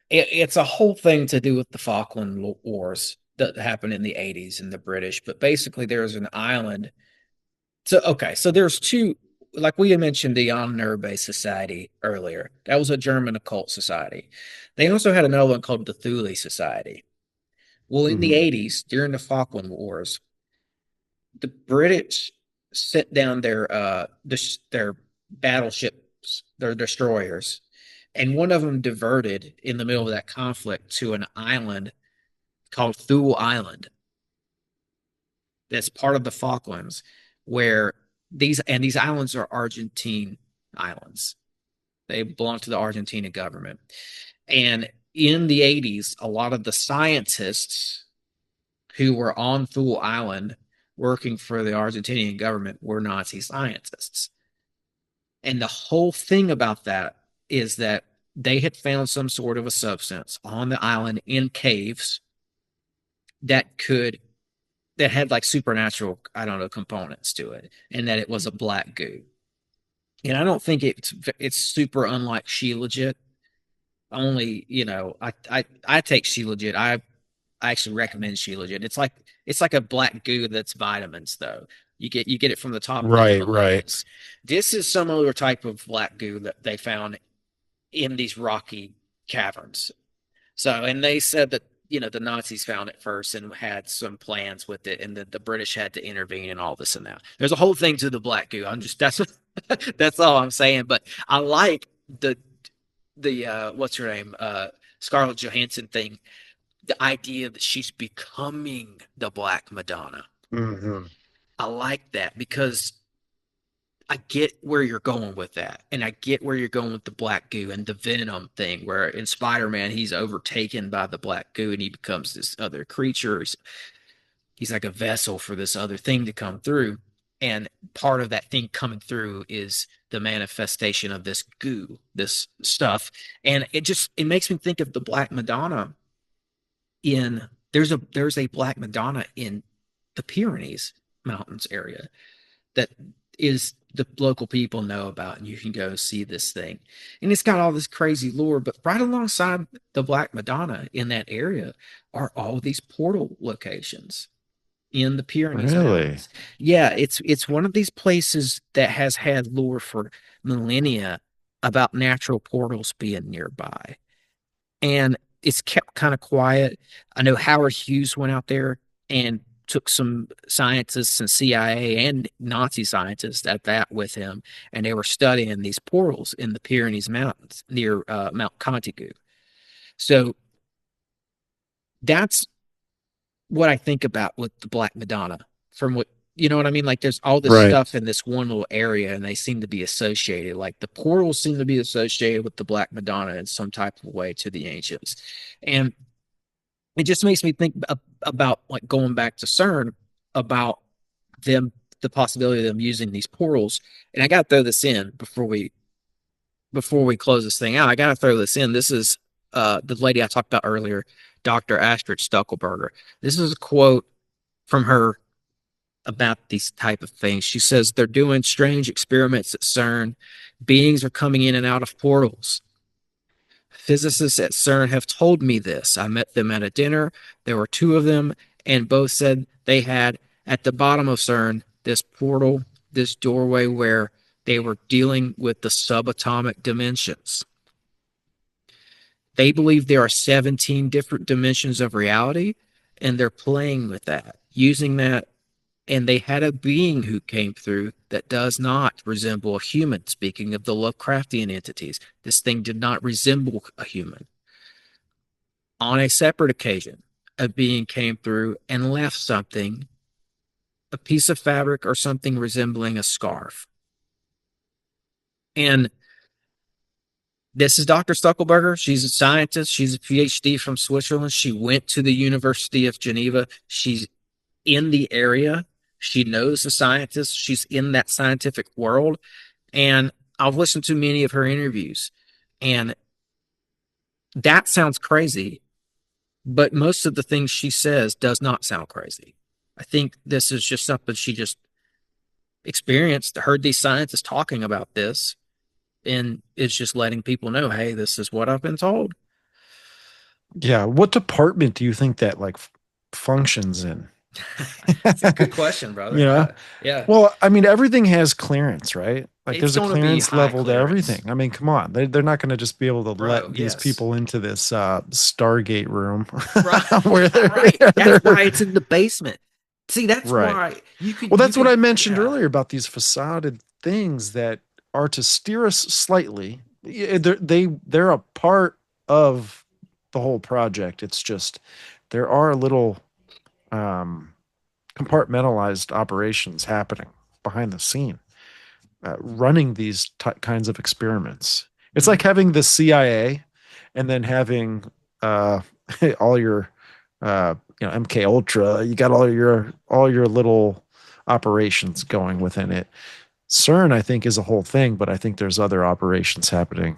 it's a whole thing to do with the Falkland Wars that happened in the 80s and the British. But basically, there's an island. So there's two, like we had mentioned, the Ahnenerbe Society earlier. That was a German occult society. They also had another one called the Thule Society. Well, in the 80s, during the Falkland Wars, the British sent down their battleships, their destroyers, and one of them diverted in the middle of that conflict to an island called Thule Island. That's part of the Falklands, where these islands are Argentine islands. They belong to the Argentina government. And in the 80s, a lot of the scientists who were on Thule Island working for the Argentinian government were Nazi scientists. And the whole thing about that is that they had found some sort of a substance on the island in caves that had like supernatural, I don't know, components to it, and that it was a black goo. And I don't think it's super unlike Shilajit. Only, I take Shilajit. I actually recommend Shilajit. It's like a black goo that's vitamins though. You get it from the top of the Right. Himalayas. This is some other type of black goo that they found in these rocky caverns. So, and they said that, the Nazis found it first and had some plans with it, and that the British had to intervene and all this and that. There's a whole thing to the black goo. That's all I'm saying. But I like the what's her name, Scarlett Johansson thing. The idea that she's becoming the Black Madonna. Mm-hmm. I like that because I get where you're going with that, and I get where you're going with the black goo and the venom thing, where in Spider-Man he's overtaken by the black goo and he becomes this other creature. He's like a vessel for this other thing to come through, and part of that thing coming through is the manifestation of this goo, this stuff, and it makes me think of the Black Madonna in there's a Black Madonna in the Pyrenees mountains area that is the local people know about, and you can go see this thing. And it's got all this crazy lore, but right alongside the Black Madonna in that area are all these portal locations in the Pyrenees Really? Mountains. Yeah, it's one of these places that has had lore for millennia about natural portals being nearby. And it's kept kind of quiet. I know Howard Hughes went out there and took some scientists and CIA and Nazi scientists at that with him, and they were studying these portals in the Pyrenees Mountains near Mount Contigu. So that's what I think about with the Black Madonna. From what you know what I mean? Like there's all this Right. stuff in this one little area, and they seem to be associated. Like the portals seem to be associated with the Black Madonna in some type of way to the ancients, and it just makes me think about like going back to CERN about them, the possibility of them using these portals. And I got to throw this in before we close this thing out. I got to throw this in. This is the lady I talked about earlier, Dr. Astrid Stuckelberger. This is a quote from her about these type of things. She says they're doing strange experiments at CERN. Beings are coming in and out of portals. Physicists at CERN have told me this. I met them at a dinner. There were two of them, and both said they had at the bottom of CERN this portal, this doorway where they were dealing with the subatomic dimensions. They believe there are 17 different dimensions of reality, and they're playing with that, using that. And they had a being who came through that does not resemble a human. Speaking of the Lovecraftian entities, this thing did not resemble a human. On a separate occasion, a being came through and left something, a piece of fabric or something resembling a scarf. And this is Dr. Stuckelberger. She's a scientist. She's a PhD from Switzerland. She went to the University of Geneva. She's in the area. She knows the scientists. She's in that scientific world. And I've listened to many of her interviews. And that sounds crazy, but most of the things she says does not sound crazy. I think this is just something she just experienced, heard these scientists talking about this, and it's just letting people know, hey, this is what I've been told. Yeah. What department do you think that like functions in? That's a good question, brother. You know? Yeah. Well, I mean, everything has clearance, right? Like It's there's a going to be clearance high level to clearance. everything. I mean, come on. They're not going to just be able to Bro, let these yes. people into this Stargate room Right. where they're, Right. they're That's why it's in the basement. See, that's right. why you could. Well, you that's what could- I mentioned yeah. earlier about these facaded things that are to steer us slightly. They're a part of the whole project. It's just there are little compartmentalized operations happening behind the scene, running these kinds of experiments. It's like having the CIA and then having all your MK Ultra. You got all your little operations going within it. CERN, I think, is a whole thing, but I think there's other operations happening,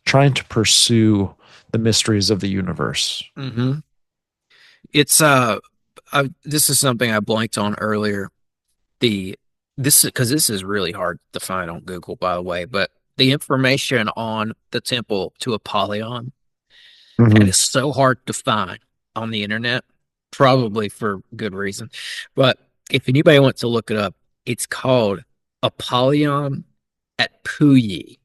trying to pursue the mysteries of the universe. Mm-hmm. It's this is something I blanked on earlier. This because this is really hard to find on Google, by the way, but the information on the temple to Apollyon, Mhm. it is so hard to find on the internet, probably for good reason. But if anybody wants to look it up, it's called Apollyon at Puyi.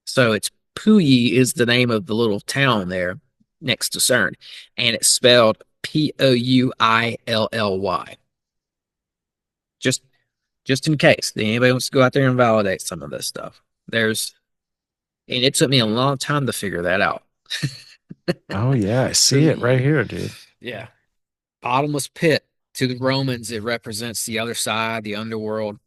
So it's Puyi is the name of the little town there next to CERN, and it's spelled Pouilly. Just just in case anybody wants to go out there and validate some of this stuff. And it took me a long time to figure that out. Oh yeah, I see it right here, dude. Yeah. Bottomless pit. To the Romans, it represents the other side, the underworld.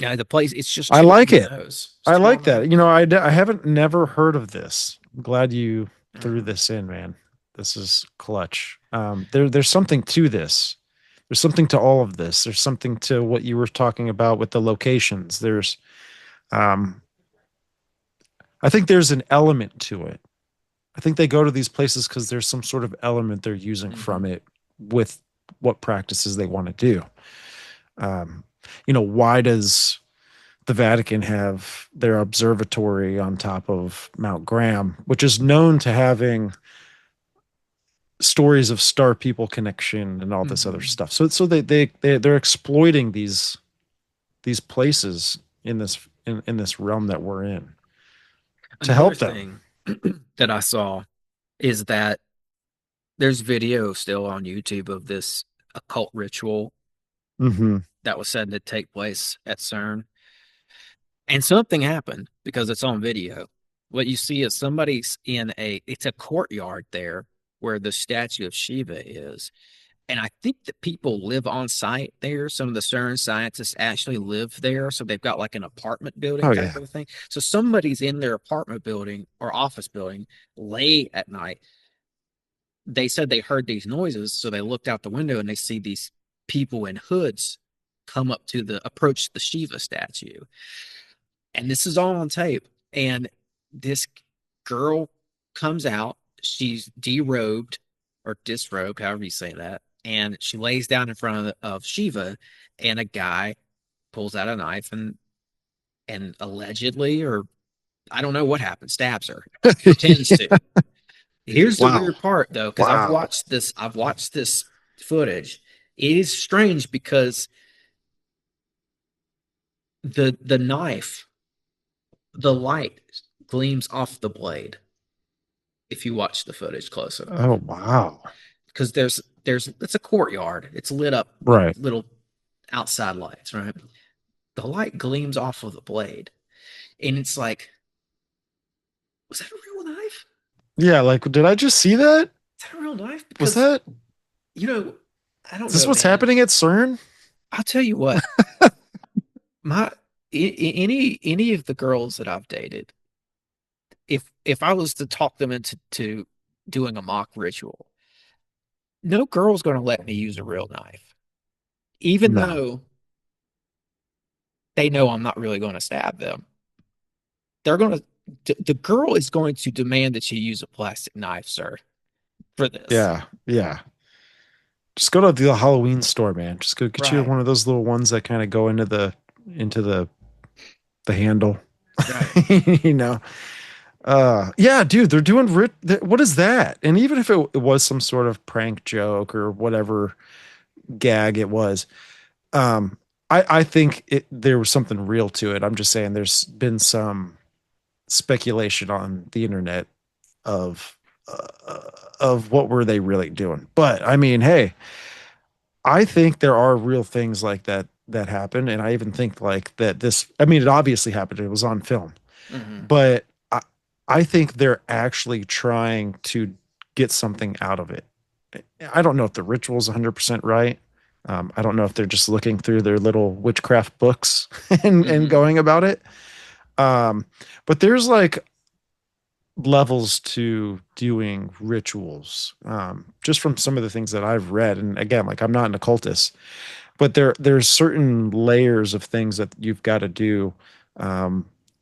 Yeah, the place, it's just I too like on the it. nose. It's I too on like the that. nose. I haven't never heard of this. I'm glad you threw Mhm. this in, man. This is clutch. There's something to this. There's something to all of this. There's something to what you were talking about with the locations. Um, I think there's an element to it. I think they go to these places because there's some sort of element they're using from Mhm. it with what practices they want to do. Um, why does the Vatican have their observatory on top of Mount Graham, which is known to having stories of star people connection and all this other Mhm. stuff. So they're exploiting these places in this realm that we're in to Another help them. thing that I saw is that there's video still on YouTube of this occult ritual Hmm. that was said to take place at CERN. And something happened because it's on video. What you see is somebody's it's a courtyard there where the statue of Shiva is. And I think that people live on site there. Some of the CERN scientists actually live there. So they've got like an apartment building Oh type yeah. of a thing. So somebody's in their apartment building or office building late at night. They said they heard these noises. So they looked out the window and they see these people in hoods come up to approach the Shiva statue. And this is all on tape. And this girl comes out. She's derobed or disrobed, however you say that. And she lays down in front of Shiva, and a guy pulls out a knife and allegedly, or I don't know what happened, stabs her, pretends to. Here's the Wow. weird part though, because Wow. I've watched this footage. It is strange because the knife, the light gleams off the blade if you watch the footage close enough. Oh wow. Because there's it's a courtyard. It's lit up with Right. little outside lights, right? The light gleams off of the blade. And it's like, was that a real knife? Yeah, like did I just see that? Is that a real knife? Was Because, that you know, I is don't this know, what's man. happening at CERN? I'll tell you what, my any of the girls that I've dated, if I was to talk them into doing a mock ritual, no girl's gonna let me use a real knife. Even No. though they know I'm not really going to stab them. They're going the girl is going to demand that you use a plastic knife, sir, for this. Yeah. Yeah. Just go to the Halloween store, man. Just go get you Right, one of those little ones that kind of go into the handle. right. you know. Yeah, dude, they're doing what is that? And even if it was some sort of prank joke or whatever gag it was, um I think there was something real to it. I'm just saying there's been some speculation on the internet of what were they really doing. But I mean, hey, I think there are real things like that happen, and I even think like that this. I mean, it obviously happened. It was on film, Hmm. but I think they're actually trying to get something out of it. I don't know if the ritual is 100% right. I don't know if they're just looking through their little witchcraft books and Hmm. going about it. Um, but there's like levels to doing rituals, just from some of the things that I've read. And again, like I'm not an occultist, but there's certain layers of things that you've got to do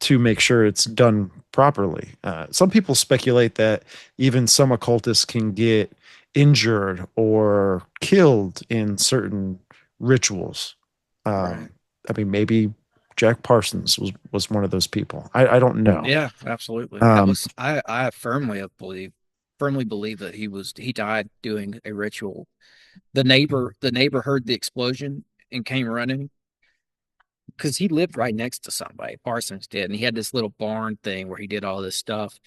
to make sure it's done properly. Some people speculate that even some occultists can get injured or killed in certain rituals. Right. I mean, maybe Jack Parsons was one of those people. I don't know. Yeah, absolutely. That Um, was I firmly believe that he died doing a ritual. The neighbor heard the explosion and came running because he lived right next to somebody. Parsons did, and he had this little barn thing where he did all this stuff.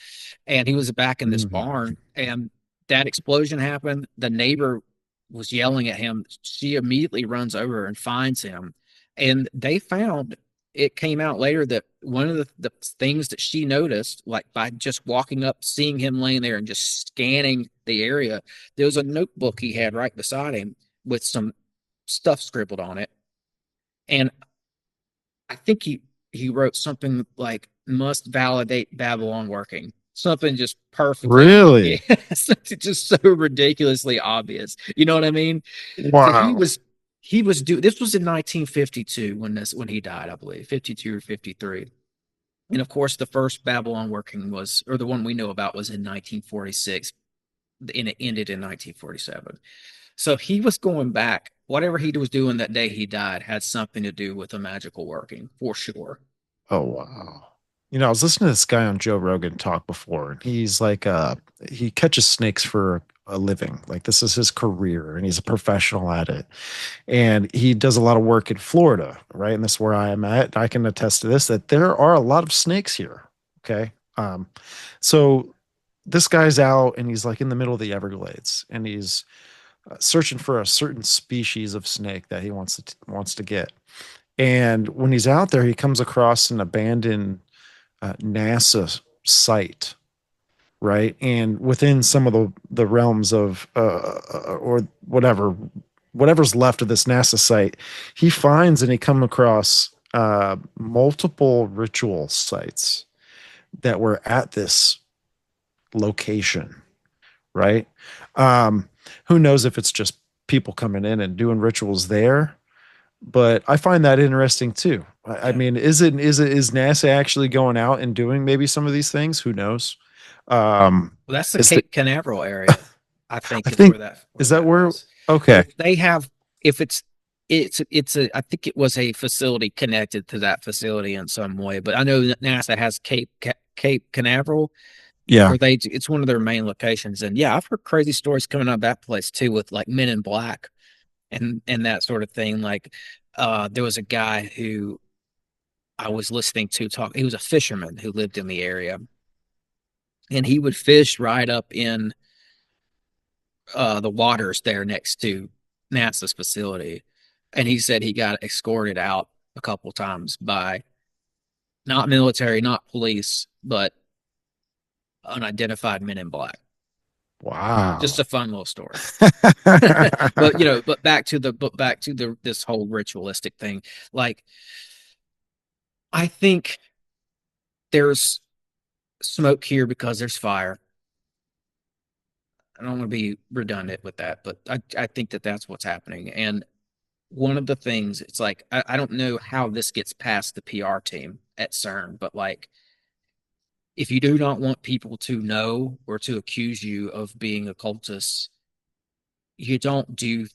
And he was back in this mhm. barn, and that explosion happened. The neighbor was yelling at him. She immediately runs over and finds him, and they found it came out later that one of the things that she noticed, like by just walking up, seeing him laying there and just scanning the area, there was a notebook he had right beside him with some stuff scribbled on it. And I think he wrote something like must validate Babylon working. Something just perfectly, yeah, Really? something just so ridiculously obvious. You know what I mean? So Wow. he was do this was in 1952 when he died, I believe, 52 or 53. And of course, the first Babylon working was, or the one we know about, was in 1946, and it ended in 1947. So he was going back. Whatever he was doing that day he died had something to do with the magical working for sure. Oh wow. I was listening to this guy on Joe Rogan talk before, and he's like he catches snakes for a living. Like this is his career and he's a professional at it. And he does a lot of work in Florida, right? And that's where I am at. I can attest to this that there are a lot of snakes here. Okay. So this guy's out and he's like in the middle of the Everglades and he's searching for a certain species of snake that he wants to get. And when he's out there, he comes across an abandoned NASA site, right? And within some of the realms of or whatever's left of this NASA site, he finds and he come across multiple ritual sites that were at this location, right? Who knows if it's just people coming in and doing rituals there, but I find that interesting too. I Yeah. mean, is NASA actually going out and doing maybe some of these things? Who knows? Well, that's the Is the Cape Canaveral area. I I think is think where is that that where? was. Okay, If they have, if it's a, I think it was a facility connected to that facility in some way. But I know that NASA has Cape Canaveral, yeah, where it's one of their main locations. And yeah, I've heard crazy stories coming out of that place too, with like Men in Black and that sort of thing. Like, there was a guy who I was listening to talk. He was a fisherman who lived in the area, and he would fish right up in the waters there next to NASA's facility. And he said he got escorted out a couple times by not military, not police, but unidentified men in black. Just wow. a fun little story. But back to the this whole ritualistic thing. Like, I think there's smoke here because there's fire. I don't want to be redundant with that, but I think that that's what's happening. And one of the things, it's like, I don't know how this gets past the PR team at CERN, but like, if you do not want people to know or to accuse you of being occultists, you don't do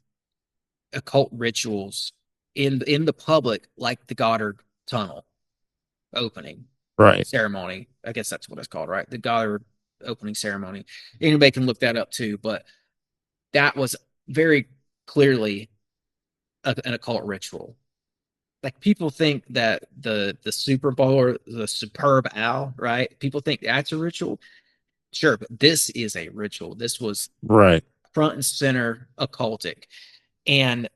occult rituals in the public like the Goddard Tunnel opening Right. ceremony. I guess that's what it's called, right? The Goddard opening ceremony. Anybody can look that up too, but that was very clearly an occult ritual. Like, people think that the Super Bowl or the Superb Owl, right? People think that's a ritual. Sure, but this is a ritual. This was Right. front and center occultic. And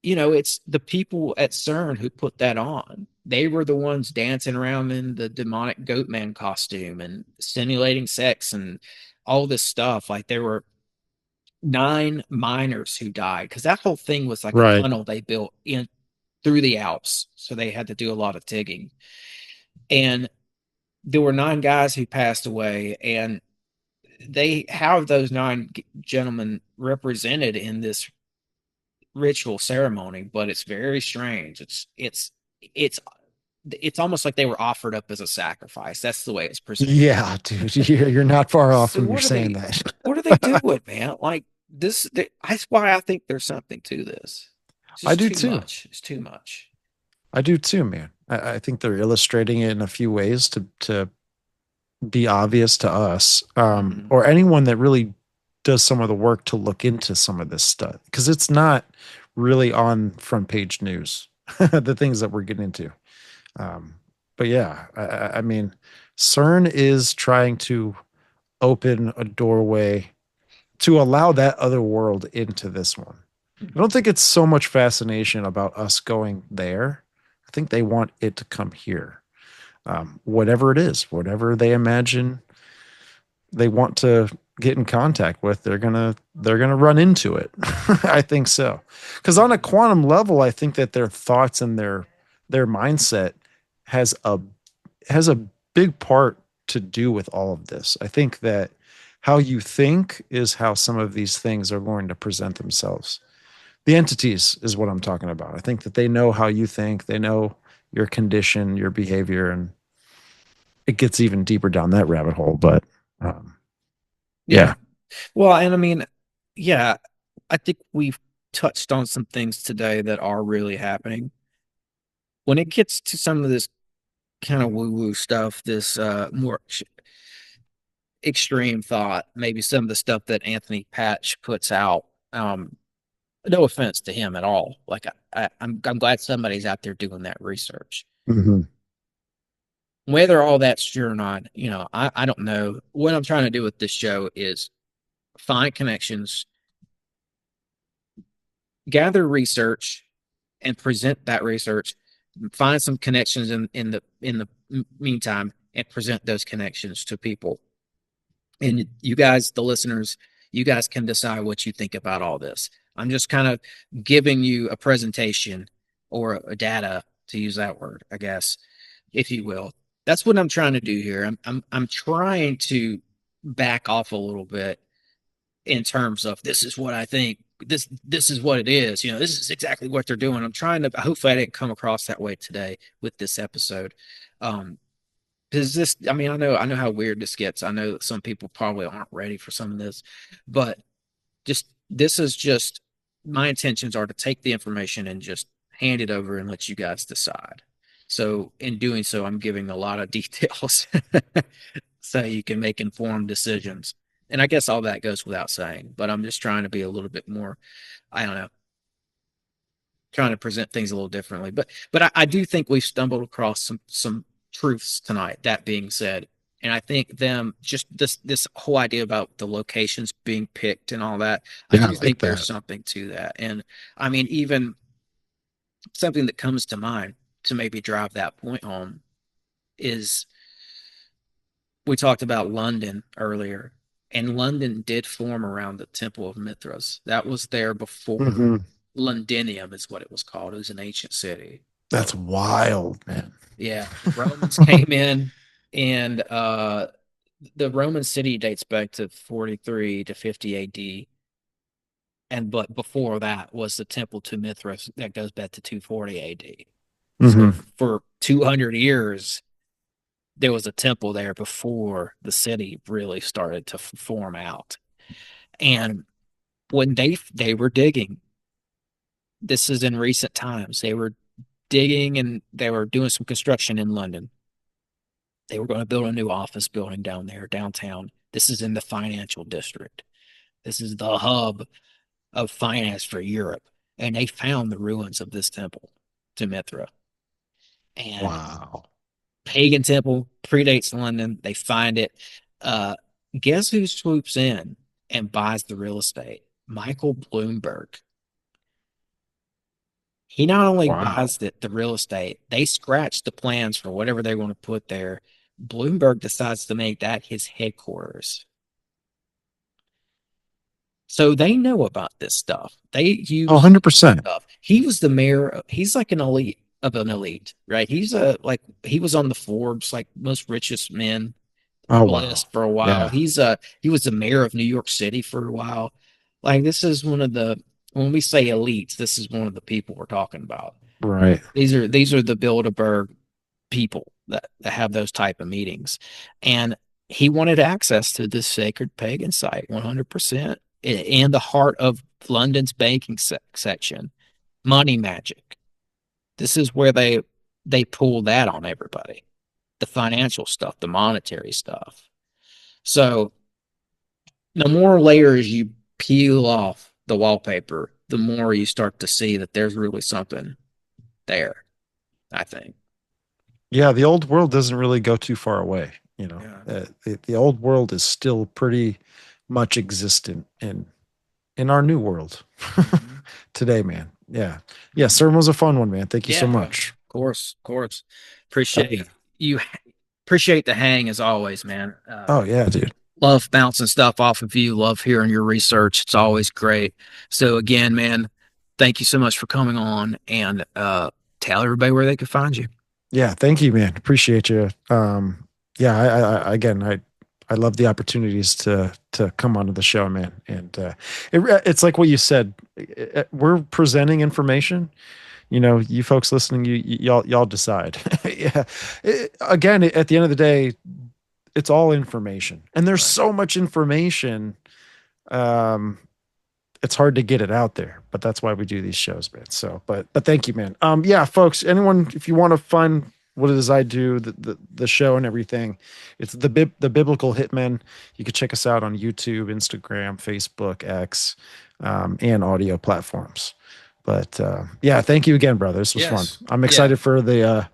it's the people at CERN who put that on. They were the ones dancing around in the demonic goat man costume and simulating sex and all this stuff. Like, there were 9 miners who died because that whole thing was like a Right. tunnel they built in through the Alps. So they had to do a lot of digging. And there were 9 guys who passed away, and they have those 9 gentlemen represented in this ritual ceremony, but it's very strange. It's it's almost like they were offered up as a sacrifice. That's the way it's presented. Yeah, dude, you're not far off So when you're saying that. what are they doing, man? Like, that's why I think there's something to this. It's I just do too too. much. It's too much. I do too, man. I think they're illustrating it in a few ways to be obvious to us, Mhm. or anyone that really does some of the work to look into some of this stuff, because it's not really on front page news, the things that we're getting into. Um, but yeah, I mean, CERN is trying to open a doorway to allow that other world into this one. I don't think it's so much fascination about us going there. I think they want it to come here. Whatever it is, whatever they imagine they want to get in contact with, they're gonna run into it. I think so. Because on a quantum level, I think that their thoughts and their mindset has a big part to do with all of this. I think that how you think is how some of these things are going to present themselves. The entities is what I'm talking about. I think that they know how you think, they know your condition, your behavior, and it gets even deeper down that rabbit hole. But yeah. Well, and I mean, yeah, I think we've touched on some things today that are really happening. When it gets to some of this kind of woo-woo stuff, this more extreme thought, maybe some of the stuff that Anthony Patch puts out. No offense to him at all. Like I'm glad somebody's out there doing that research. Mm-hmm. Whether all that's true or not, I don't know. What I'm trying to do with this show is find connections, gather research, and present that research. Find some connections in the meantime, and present those connections to people. And you guys, the listeners, you guys can decide what you think about all this. I'm just kind of giving you a presentation or a data, to use that word, I guess, if you will. That's what I'm trying to do here. I'm trying to back off a little bit in terms of this is what I think. This is what it is. This is exactly what they're doing. I'm trying to. Hopefully, I didn't come across that way today with this episode. Because this, I mean, I know how weird this gets. I know that some people probably aren't ready for some of this, but this is just my intentions are to take the information and just hand it over and let you guys decide. So in doing so, I'm giving a lot of details so you can make informed decisions. And I guess all that goes without saying, but I'm just trying to be a little bit more, I don't know, trying to present things a little differently. But I do think we've stumbled across some truths tonight. That being said, and I think just this whole idea about the locations being picked and all that, I do think there's something to that. And I mean, even something that comes to mind to maybe drive that point home is we talked about London earlier, and London did form around the Temple of Mithras. That was there before Londinium is what it was called. It was an ancient city. That's wild, man. Yeah. Romans came in, and the Roman city dates back to 43 to 50 AD. But before that was the Temple to Mithras that goes back to 240 AD. So for 200 years, there was a temple there before the city really started to form out. And when they were digging, this is in recent times, they were digging and they were doing some construction in London. They were going to build a new office building down there, downtown. This is in the financial district. This is the hub of finance for Europe. And they found the ruins of this temple to Mithra. And wow. Pagan temple predates London. They find it. Guess who swoops in and buys the real estate? Michael Bloomberg. He not only buys the real estate, they scratch the plans for whatever they're going to put there. Bloomberg decides to make that his headquarters. So they know about this stuff. They use 100%. Stuff. He was the mayor. He's like an elite of an elite, right? He's he was on the Forbes most richest men list for a while. Yeah. He was the mayor of New York City for a while. Like this is when we say elites, this is one of the people we're talking about. Right. These are the Bilderberg people that have those type of meetings. And he wanted access to this sacred pagan site 100% in the heart of London's banking section. Money magic. This is where they pull that on everybody. The financial stuff, the monetary stuff. So the more layers you peel off the wallpaper, the more you start to see that there's really something there, I think. Yeah, the old world doesn't really go too far away. The old world is still pretty much existent in our new world today, man. Yeah. Cern was a fun one, man. Thank you so much. Of course. Appreciate you. Appreciate the hang as always, man. Yeah, dude. Love bouncing stuff off of you. Love hearing your research. It's always great. So again, man, thank you so much for coming on. And tell everybody where they can find you. Yeah, thank you, man. Appreciate you. Yeah, I love the opportunities to come onto the show, man. And it's like what you said. We're presenting information. You know, you folks listening, y'all decide. Yeah. Again, at the end of the day, it's all information, and there's so much information. It's hard to get it out there, but that's why we do these shows, man. So, but thank you, man. Yeah, folks, anyone, if you want to find what it is I do, the show and everything, it's the Biblical Hitmen. You can check us out on YouTube, Instagram, Facebook, X, and audio platforms. But yeah, thank you again, brother. This was fun. I'm excited for the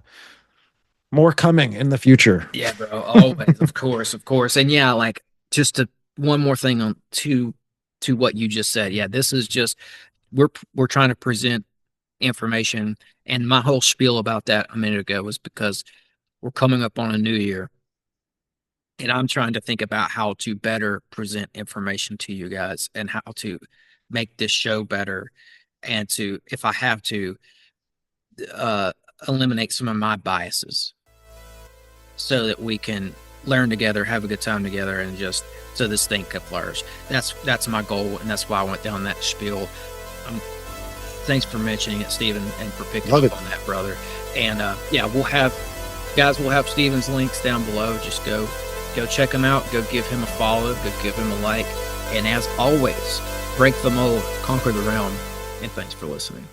more coming in the future. Yeah, bro. Always, of course. And yeah, like just one more thing on to what you just said. Yeah, this is just we're trying to present information, and my whole spiel about that a minute ago was because we're coming up on a new year, and I'm trying to think about how to better present information to you guys and how to make this show better, and to, if I have to, eliminate some of my biases so that we can learn together, have a good time together, and just so this thing can flourish. That's my goal, and that's why I went down that spiel. Thanks for mentioning it, Stephen, and for picking up on that, brother. And yeah, we'll have Stephen's links down below. Just go check him out. Go give him a follow. Go give him a like. And as always, break the mold, conquer the realm. And thanks for listening.